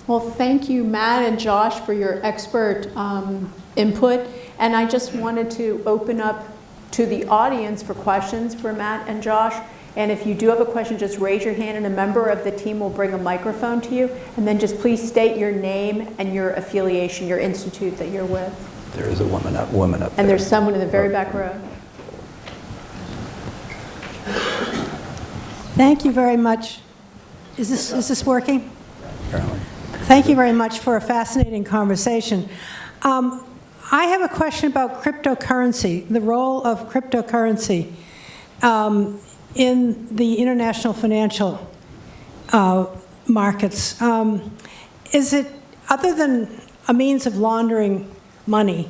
B: Well, thank you, Matt and Josh, for your expert input. And I just wanted to open up to the audience for questions for Matt and Josh. And if you do have a question, just raise your hand and a member of the team will bring a microphone to you. And then just please state your name and your affiliation, your institute that you're with.
D: There is a woman up there.
B: And there's someone in the very back row.
E: Thank you very much. Is this working?
D: Apparently.
E: Thank you very much for a fascinating conversation. I have a question about cryptocurrency, the role of cryptocurrency in the international financial markets. Is it, other than a means of laundering money,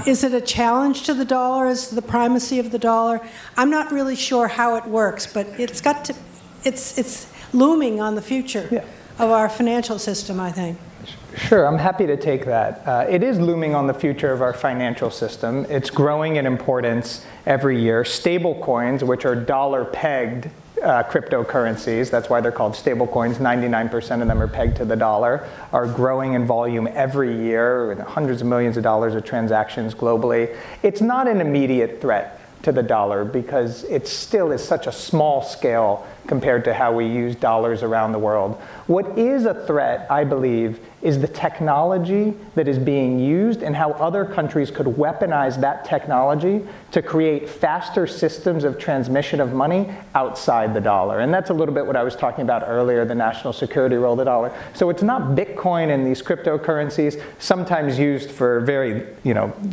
E: is it a challenge to the dollar? Is the primacy of the dollar? I'm not really sure how it works, but it's looming on the future of our financial system, I think.
C: Sure, I'm happy to take that. It is looming on the future of our financial system. It's growing in importance every year. Stable coins, which are dollar-pegged cryptocurrencies, that's why they're called stable coins, 99% of them are pegged to the dollar, are growing in volume every year, with hundreds of millions of dollars of transactions globally. It's not an immediate threat to the dollar because it still is such a small scale compared to how we use dollars around the world. What is a threat, I believe, is the technology that is being used and how other countries could weaponize that technology to create faster systems of transmission of money outside the dollar. And that's a little bit what I was talking about earlier, the national security role of the dollar. So it's not Bitcoin and these cryptocurrencies, sometimes used for very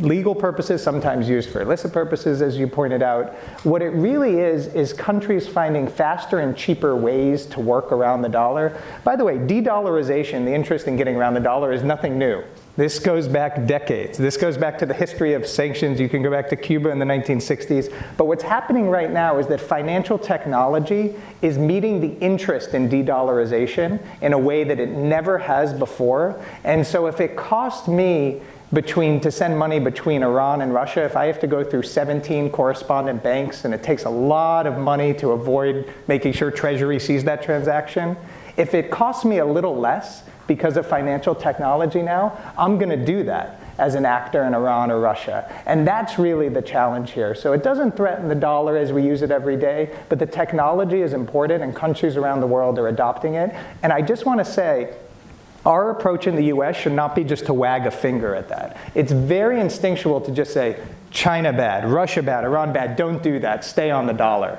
C: legal purposes, sometimes used for illicit purposes, as you pointed out. What it really is countries finding faster and cheaper ways to work around the dollar. By the way, de-dollarization, the interest in getting around the dollar, is nothing new. This goes back decades. This goes back to the history of sanctions. You can go back to Cuba in the 1960s. But what's happening right now is that financial technology is meeting the interest in de-dollarization in a way that it never has before. And so if it cost me to send money between Iran and Russia, if I have to go through 17 correspondent banks and it takes a lot of money to avoid making sure Treasury sees that transaction, if it costs me a little less because of financial technology now, I'm going to do that as an actor in Iran or Russia. And that's really the challenge here. So it doesn't threaten the dollar as we use it every day, but the technology is important and countries around the world are adopting it. And I just want to say, our approach in the US should not be just to wag a finger at that. It's very instinctual to just say, China bad, Russia bad, Iran bad, don't do that, stay on the dollar.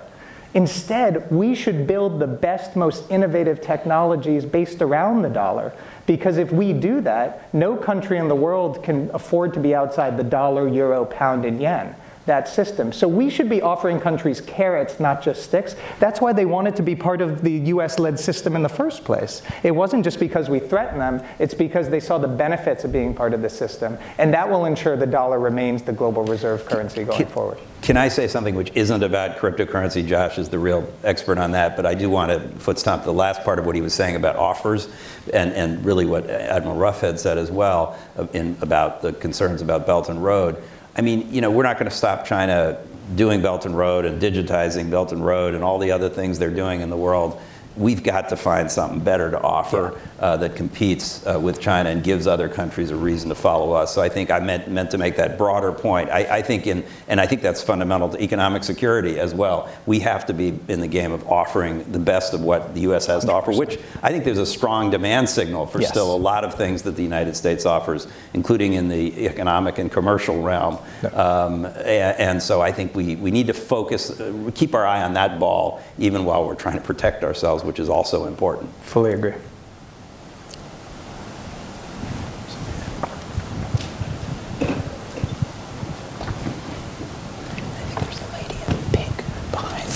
C: Instead, we should build the best, most innovative technologies based around the dollar. Because if we do that, no country in the world can afford to be outside the dollar, euro, pound, and yen, that system. So we should be offering countries carrots, not just sticks. That's why they wanted to be part of the US-led system in the first place. It wasn't just because we threatened them, it's because they saw the benefits of being part of the system. And that will ensure the dollar remains the global reserve currency going forward.
D: Can I say something which isn't about cryptocurrency? Josh is the real expert on that, but I do want to foot stomp the last part of what he was saying about offers, and really what Admiral Ruffhead said as well about the concerns about Belt and Road. I mean, we're not going to stop China doing Belt and Road and digitizing Belt and Road and all the other things they're doing in the world. We've got to find something better to offer that competes with China and gives other countries a reason to follow us. So I think I meant to make that broader point. I think that's fundamental to economic security as well. We have to be in the game of offering the best of what the U.S. has to offer, which I think there's a strong demand signal for still a lot of things that the United States offers, including in the economic and commercial realm. And so I think we need to focus, keep our eye on that ball, even while we're trying to protect ourselves, which is also important.
C: Fully agree.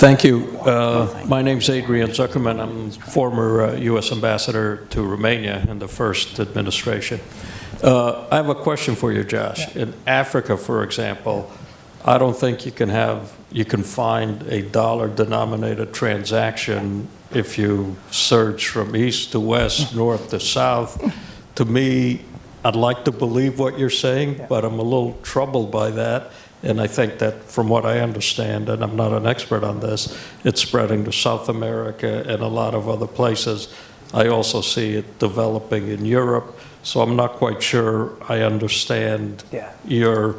F: Thank you. My name's Adrian Zuckerman. I'm former U.S. Ambassador to Romania in the first administration. I have a question for you, Josh. In Africa, for example, I don't think you can find a dollar-denominated transaction if you search from east to west, north to south. To me, I'd like to believe what you're saying, but I'm a little troubled by that. And I think that from what I understand, and I'm not an expert on this, it's spreading to South America and a lot of other places. I also see it developing in Europe. So I'm not quite sure I understand your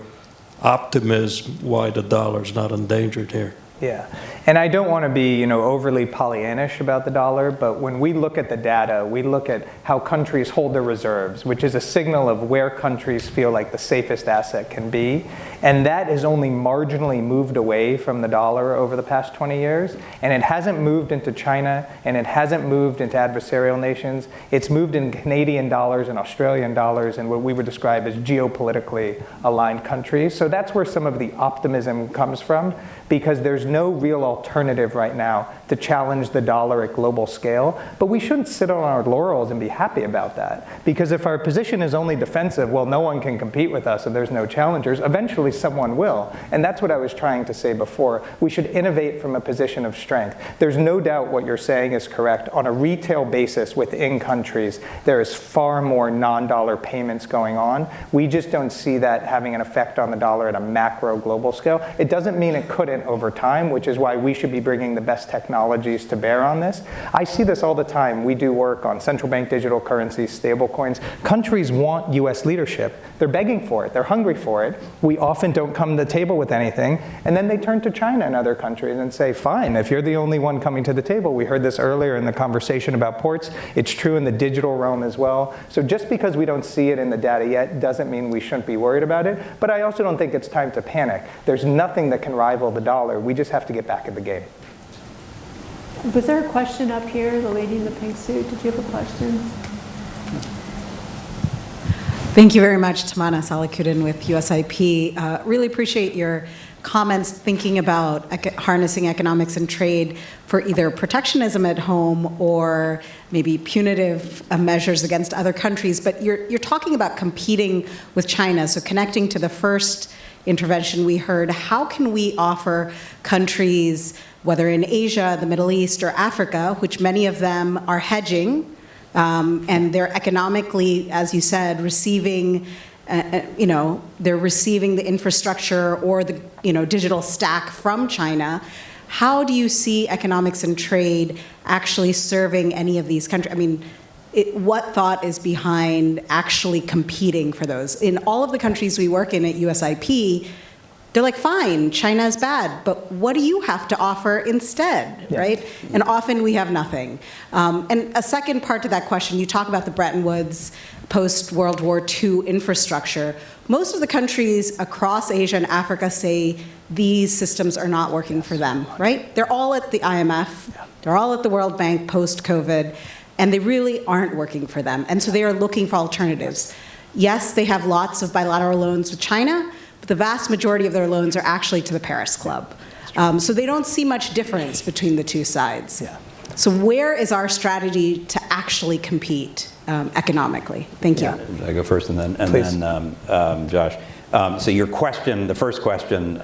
F: optimism why the dollar's not endangered here.
C: Yeah, and I don't want to be, overly Pollyannish about the dollar, but when we look at the data, we look at how countries hold their reserves, which is a signal of where countries feel like the safest asset can be. And that has only marginally moved away from the dollar over the past 20 years. And it hasn't moved into China, and it hasn't moved into adversarial nations. It's moved in Canadian dollars and Australian dollars and what we would describe as geopolitically aligned countries. So that's where some of the optimism comes from, because there's no real alternative right now to challenge the dollar at global scale. But we shouldn't sit on our laurels and be happy about that. Because if our position is only defensive, well, no one can compete with us and there's no challengers, eventually someone will. And that's what I was trying to say before. We should innovate from a position of strength. There's no doubt what you're saying is correct. On a retail basis within countries, there is far more non-dollar payments going on. We just don't see that having an effect on the dollar at a macro global scale. It doesn't mean it couldn't over time, which is why we should be bringing the best technologies to bear on this. I see this all the time. We do work on central bank digital currencies, stable coins. Countries want US leadership. They're begging for it. They're hungry for it. We often don't come to the table with anything. And then they turn to China and other countries and say, fine, if you're the only one coming to the table. We heard this earlier in the conversation about ports. It's true in the digital realm as well. So just because we don't see it in the data yet doesn't mean we shouldn't be worried about it. But I also don't think it's time to panic. There's nothing that can rival the dollar. We just have to get back in the game.
B: Was there a question up here, the lady in the pink suit? Did you have a question?
G: Thank you very much, Tamana Salakudin with USIP. Really appreciate your comments thinking about harnessing economics and trade for either protectionism at home or maybe punitive measures against other countries. But you're talking about competing with China, so connecting to the first intervention we heard, how can we offer countries, whether in Asia, the Middle East, or Africa, which many of them are hedging, and they're economically, as you said, receiving, they're receiving the infrastructure or the, digital stack from China. How do you see economics and trade actually serving any of these countries? I mean, what thought is behind actually competing for those? In all of the countries we work in at USIP, they're like, fine, China is bad, but what do you have to offer instead, right? And often we have nothing. And a second part to that question, you talk about the Bretton Woods post-World War II infrastructure. Most of the countries across Asia and Africa say these systems are not working for them, right? They're all at the IMF, they're all at the World Bank post-COVID, and they really aren't working for them. And so they are looking for alternatives. Yes, they have lots of bilateral loans with China, but the vast majority of their loans are actually to the Paris Club. So they don't see much difference between the two sides. So where is our strategy to actually compete economically? Thank you.
D: I go first and then Josh. So your question, the first question,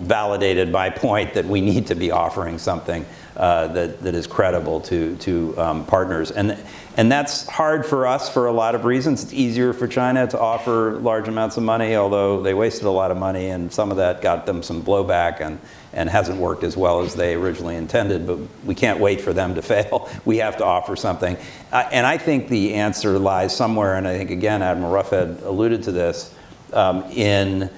D: validated my point that we need to be offering something that is credible to partners. And that's hard for us for a lot of reasons. It's easier for China to offer large amounts of money, although they wasted a lot of money, and some of that got them some blowback and hasn't worked as well as they originally intended, but we can't wait for them to fail. We have to offer something. And I think the answer lies somewhere, and I think, again, Admiral Roughead alluded to this, in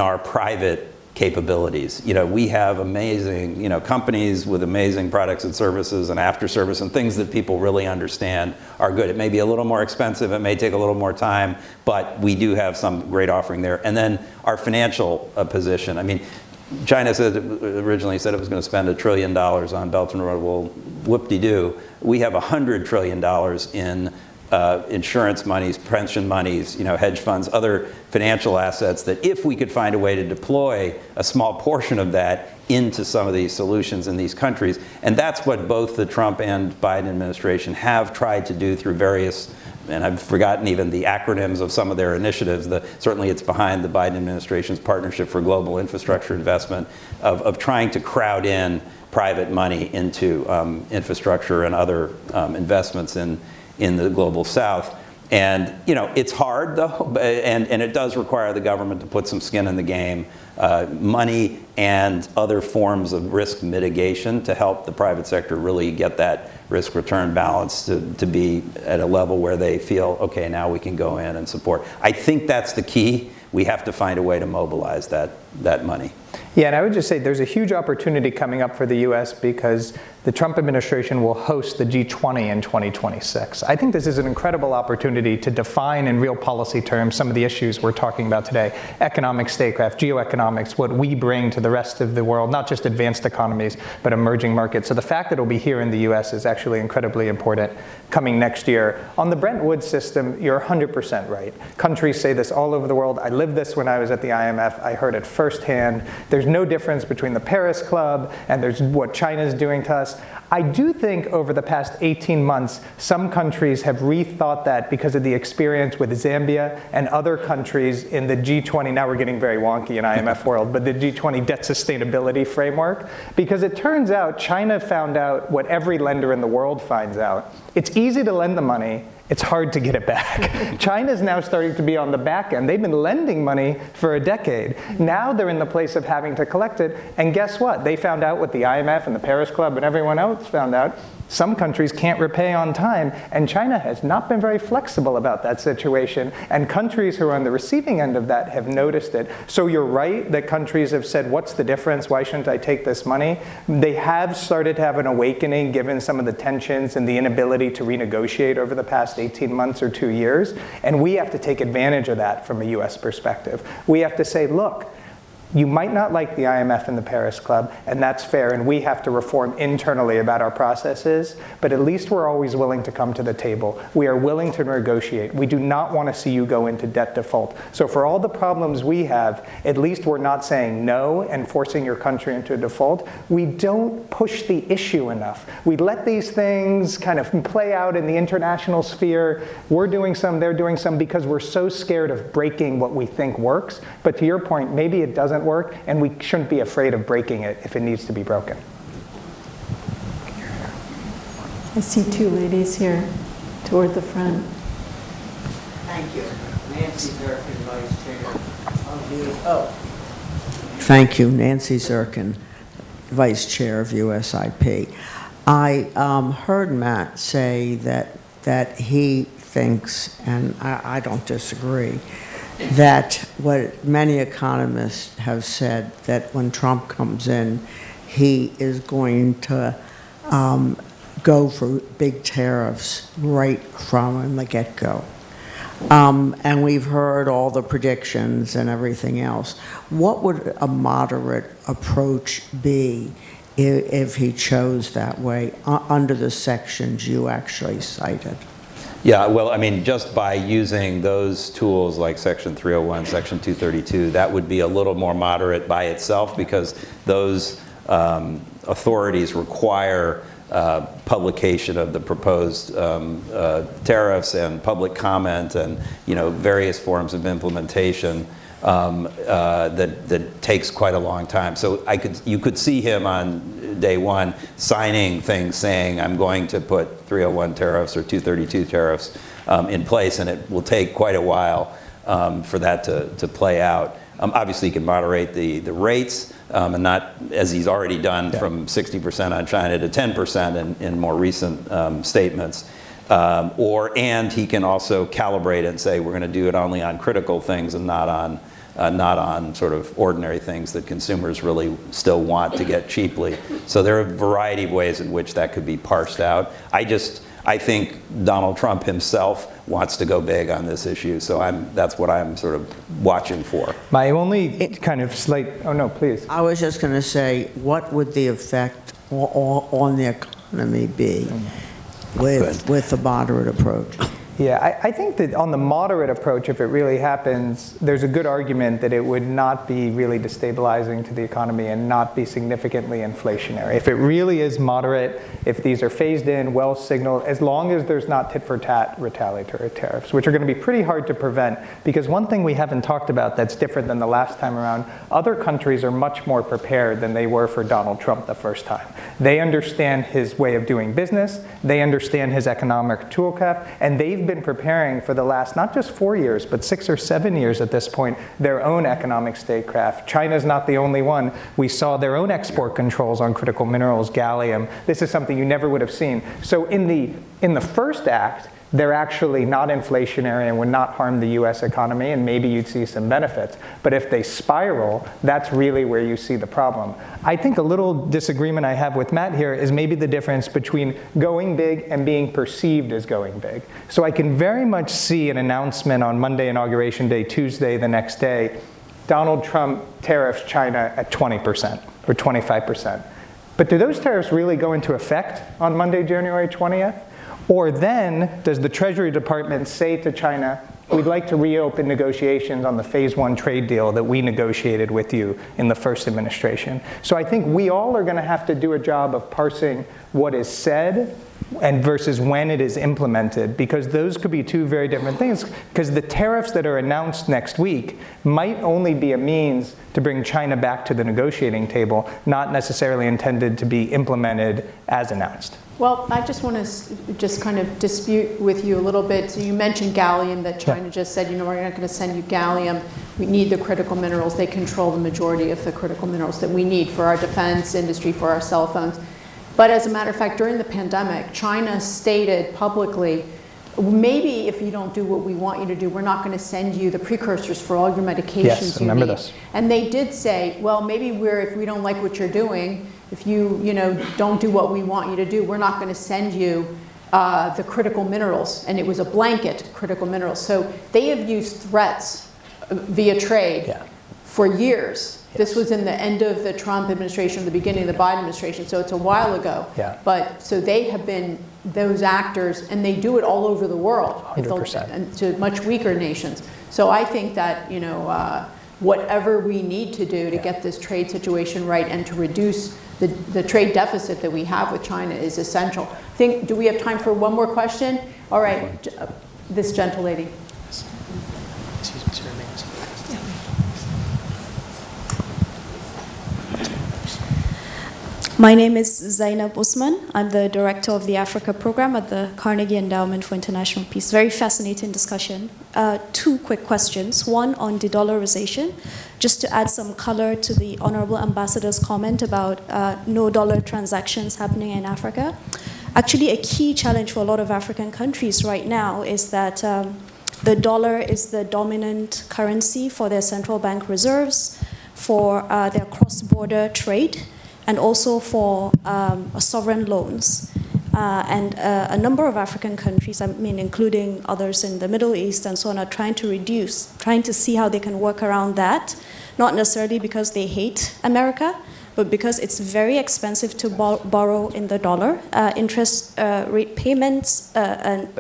D: our private capabilities. We have amazing, companies with amazing products and services and after service and things that people really understand are good. It may be a little more expensive, it may take a little more time, but we do have some great offering there. And then our financial position. I mean, China originally said it was going to spend $1 trillion on Belt and Road. Well, whoop-de-doo. We have $100 trillion in insurance monies, pension monies, hedge funds, other financial assets that if we could find a way to deploy a small portion of that into some of these solutions in these countries. And that's what both the Trump and Biden administration have tried to do through various, and I've forgotten even the acronyms of some of their initiatives. Certainly it's behind the Biden administration's Partnership for Global Infrastructure Investment of trying to crowd in private money into infrastructure and other investments in the global south. And it's hard though, and it does require the government to put some skin in the game, money and other forms of risk mitigation to help the private sector really get that risk return balance to be at a level where they feel, okay, now we can go in and support. I think that's the key. We have to find a way to mobilize that money.
C: Yeah, and I would just say there's a huge opportunity coming up for the U.S. because the Trump administration will host the G20 in 2026. I think this is an incredible opportunity to define in real policy terms some of the issues we're talking about today. Economic statecraft, geoeconomics, what we bring to the rest of the world, not just advanced economies, but emerging markets. So the fact that it'll be here in the U.S. is actually incredibly important coming next year. On the Bretton Woods system, you're 100% right. Countries say this all over the world. I lived this when I was at the IMF. I heard it firsthand. There's no difference between the Paris Club and there's what China's doing to us. I do think over the past 18 months, some countries have rethought that because of the experience with Zambia and other countries in the G20. Now we're getting very wonky in IMF world, but the G20 debt sustainability framework. Because it turns out China found out what every lender in the world finds out. It's easy to lend the money. It's hard to get it back. China's now starting to be on the back end. They've been lending money for a decade. Now they're in the place of having to collect it. And guess what? They found out what the IMF and the Paris Club and everyone else found out. Some countries can't repay on time, and China has not been very flexible about that situation. And countries who are on the receiving end of that have noticed it. So you're right that countries have said, what's the difference? Why shouldn't I take this money? They have started to have an awakening given some of the tensions and the inability to renegotiate over the past 18 months or 2 years. And we have to take advantage of that from a US perspective. We have to say, look, you might not like the IMF and the Paris Club, and that's fair, and we have to reform internally about our processes, but at least we're always willing to come to the table. We are willing to negotiate. We do not want to see you go into debt default. So for all the problems we have, at least we're not saying no and forcing your country into a default. We don't push the issue enough. We let these things kind of play out in the international sphere. We're doing some, they're doing some, because we're so scared of breaking what we think works. But to your point, maybe it doesn't work, and we shouldn't be afraid of breaking it if it needs to be broken.
B: I see two ladies here toward the front.
H: Thank you. Nancy Zirkin, Vice Chair of
I: Thank you, Nancy Zirkin, Vice Chair of USIP. I heard Matt say that that he thinks, and I don't disagree, that what many economists have said, that when Trump comes in, he is going to go for big tariffs right from the get-go. And we've heard all the predictions and everything else. What would a moderate approach be if he chose that way under the sections you actually cited?
D: Yeah, well, I mean, just by using those tools like Section 301, Section 232, that would be a little more moderate by itself, because those authorities require publication of the proposed tariffs and public comment and, you know, various forms of implementation that takes quite a long time. So you could see him on day one signing things saying, I'm going to put 301 tariffs or 232 tariffs in place, and it will take quite a while for that to play out. Obviously, he can moderate the rates, and not, as he's already done, from 60% on China to 10% in more recent statements. And he can also calibrate and say, we're going to do it only on critical things and not on sort of ordinary things that consumers really still want to get cheaply. So there are a variety of ways in which that could be parsed out. I think Donald Trump himself wants to go big on this issue, so that's what I'm sort of watching for.
C: My only kind of slight, oh no, please.
I: I was just going to say, what would the effect on the economy be with the moderate approach?
C: Yeah, I think that on the moderate approach, if it really happens, there's a good argument that it would not be really destabilizing to the economy and not be significantly inflationary. If it really is moderate, if these are phased in, well signaled, as long as there's not tit-for-tat retaliatory tariffs, which are going to be pretty hard to prevent, because one thing we haven't talked about that's different than the last time around, other countries are much more prepared than they were for Donald Trump the first time. They understand his way of doing business, they understand his economic toolkit, and they've been preparing for the last not just 4 years, but 6 or 7 years at this point, their own economic statecraft. China's not the only one. We saw their own export controls on critical minerals, gallium. This is something you never would have seen. So in the first act, they're actually not inflationary and would not harm the US economy, and maybe you'd see some benefits. But if they spiral, that's really where you see the problem. I think a little disagreement I have with Matt here is maybe the difference between going big and being perceived as going big. So I can very much see an announcement on Monday, Inauguration Day, Tuesday, the next day, Donald Trump tariffs China at 20% or 25%. But do those tariffs really go into effect on Monday, January 20th? Or then, does the Treasury Department say to China, we'd like to reopen negotiations on the phase 1 trade deal that we negotiated with you in the first administration? So I think we all are going to have to do a job of parsing what is said and versus when it is implemented, because those could be two very different things. Because the tariffs that are announced next week might only be a means to bring China back to the negotiating table, not necessarily intended to be implemented as announced.
B: Well, I just want to just kind of dispute with you a little bit. So you mentioned gallium, that China just said, you know, we're not going to send you gallium. We need the critical minerals. They control the majority of the critical minerals that we need for our defense industry, for our cell phones. But as a matter of fact, during the pandemic, China stated publicly, maybe if you don't do what we want you to do, we're not going to send you the precursors for all your medications
C: yes,
B: you
C: remember
B: need.
C: This.
B: And they did say, well, maybe if we don't like what you're doing, if you don't do what we want you to do, we're not going to send you the critical minerals. And it was a blanket critical minerals. So they have used threats via trade for years. This was in the end of the Trump administration, the beginning of the Biden administration, so it's a while ago. But so they have been those actors, and they do it all over the world,
C: 100%.
B: And to much weaker nations. So I think that whatever we need to do to get this trade situation right and to reduce the trade deficit that we have with China is essential. Do we have time for one more question? All right, this gentle lady.
J: My name is Zainab Usman. I'm the director of the Africa program at the Carnegie Endowment for International Peace. Very fascinating discussion. Two quick questions. One on de-dollarization, just to add some color to the Honorable Ambassador's comment about no dollar transactions happening in Africa. Actually, a key challenge for a lot of African countries right now is that the dollar is the dominant currency for their central bank reserves, for their cross-border trade, and also for sovereign loans. And a number of African countries, I mean, including others in the Middle East and so on, are trying to see how they can work around that, not necessarily because they hate America, but because it's very expensive to borrow in the dollar. Interest rate payments and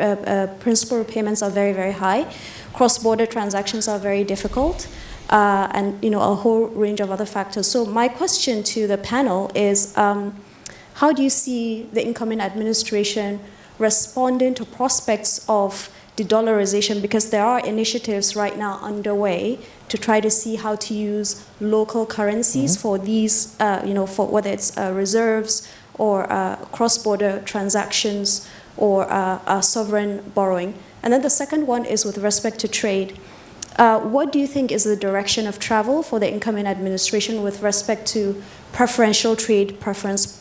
J: principal repayments are very, very high. Cross-border transactions are very difficult, and a whole range of other factors. So my question to the panel is, how do you see the incoming administration responding to prospects of de-dollarization? Because there are initiatives right now underway to try to see how to use local currencies for these, for whether it's reserves or cross-border transactions or sovereign borrowing. And then the second one is with respect to trade. What do you think is the direction of travel for the incoming administration with respect to preferential trade programs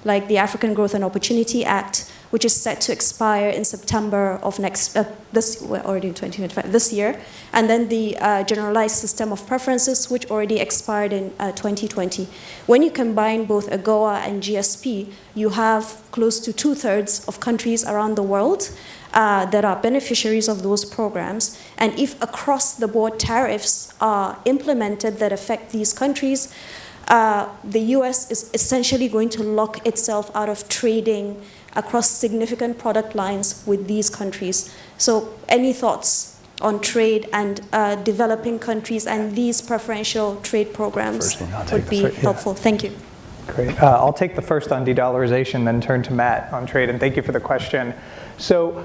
J: like the African Growth and Opportunity Act, which is set to expire in September of we're already in 2025, this year, and then the Generalized System of Preferences, which already expired in 2020. When you combine both AGOA and GSP, you have close to 2/3 of countries around the world that are beneficiaries of those programs. And if across-the-board tariffs are implemented that affect these countries, the US is essentially going to lock itself out of trading across significant product lines with these countries. So any thoughts on trade and developing countries and these preferential trade programs would be helpful? Thank you.
C: Great. I'll take the first on de-dollarization, then turn to Matt on trade, and thank you for the question. So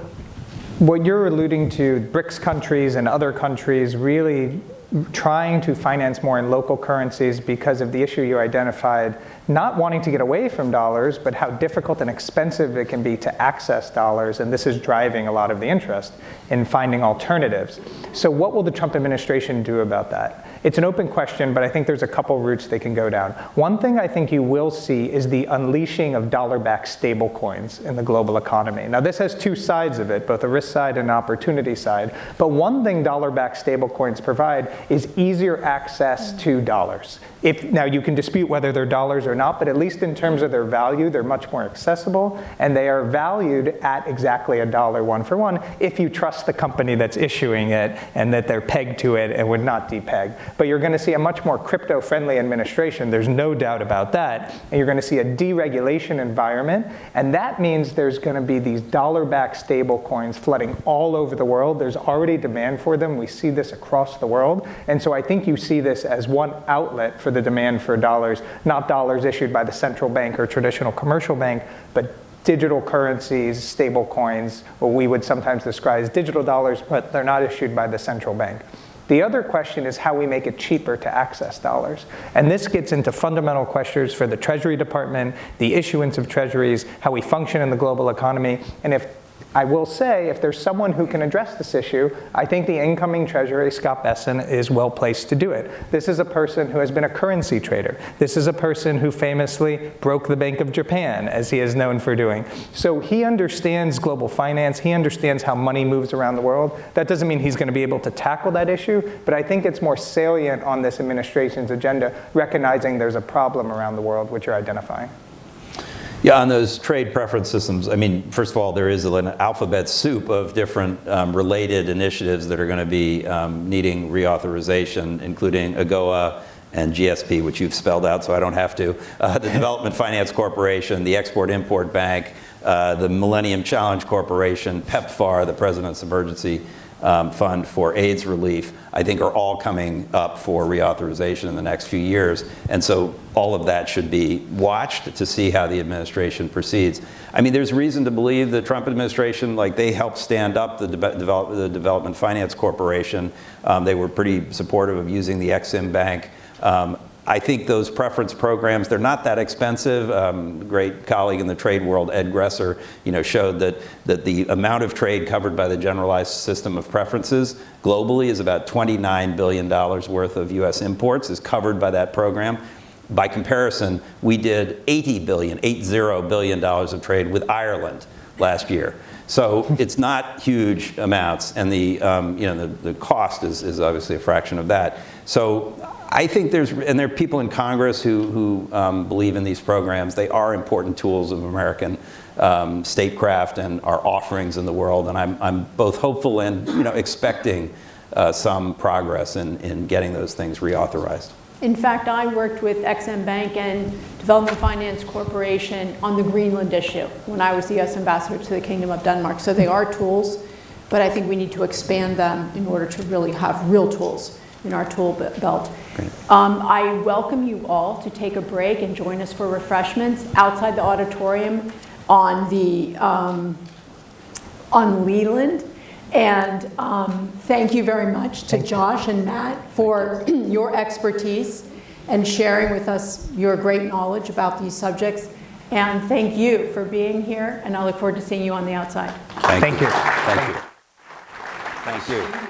C: what you're alluding to, BRICS countries and other countries really trying to finance more in local currencies because of the issue you identified, not wanting to get away from dollars, but how difficult and expensive it can be to access dollars, and this is driving a lot of the interest in finding alternatives. So what will the Trump administration do about that? It's an open question, but I think there's a couple routes they can go down. One thing I think you will see is the unleashing of dollar-backed stablecoins in the global economy. Now, this has two sides of it, both a risk side and an opportunity side. But one thing dollar-backed stablecoins provide is easier access to dollars. Now, you can dispute whether they're dollars or not, but at least in terms of their value, they're much more accessible, and they are valued at exactly $1 one for one if you trust the company that's issuing it and that they're pegged to it and would not depeg. But you're going to see a much more crypto-friendly administration. There's no doubt about that. And you're going to see a deregulation environment. And that means there's going to be these dollar-backed stable coins flooding all over the world. There's already demand for them. We see this across the world. And so I think you see this as one outlet for the demand for dollars, not dollars issued by the central bank or traditional commercial bank, but digital currencies, stable coins, what we would sometimes describe as digital dollars, but they're not issued by the central bank. The other question is how we make it cheaper to access dollars. And this gets into fundamental questions for the Treasury Department, the issuance of treasuries, how we function in the global economy. And I will say, if there's someone who can address this issue, I think the incoming Treasury, Scott Bessent, is well placed to do it. This is a person who has been a currency trader. This is a person who famously broke the Bank of Japan, as he is known for doing. So he understands global finance. He understands how money moves around the world. That doesn't mean he's going to be able to tackle that issue, but I think it's more salient on this administration's agenda, recognizing there's a problem around the world which you're identifying.
D: Yeah, on those trade preference systems, I mean, first of all, there is an alphabet soup of different related initiatives that are going to be needing reauthorization, including AGOA and GSP, which you've spelled out, so I don't have to. The Development Finance Corporation, the Export-Import Bank, the Millennium Challenge Corporation, PEPFAR, the President's Emergency Fund for AIDS Relief, I think are all coming up for reauthorization in the next few years. And so all of that should be watched to see how the administration proceeds. I mean, there's reason to believe the Trump administration, like they helped stand up the Development Finance Corporation. They were pretty supportive of using the Exim Bank. I think those preference programs, they're not that expensive. Great colleague in the trade world, Ed Gresser, showed that the amount of trade covered by the generalized system of preferences globally is about $29 billion worth of US imports is covered by that program. By comparison, we did $80 billion of trade with Ireland last year. So it's not huge amounts, and the cost is obviously a fraction of that. So I think there are people in Congress who believe in these programs. They are important tools of American statecraft and our offerings in the world, and I'm both hopeful and expecting some progress in getting those things reauthorized.
B: In fact, I worked with Ex-Im Bank and Development Finance Corporation on the Greenland issue when I was the U.S. Ambassador to the Kingdom of Denmark. So they are tools, but I think we need to expand them in order to really have real tools in our tool belt. I welcome you all to take a break and join us for refreshments outside the auditorium on Leland. And thank you very much to Josh and Matt for your expertise and sharing with us your great knowledge about these subjects. And thank you for being here, and I look forward to seeing you on the outside.
D: Thank you. Thank you. Thank you.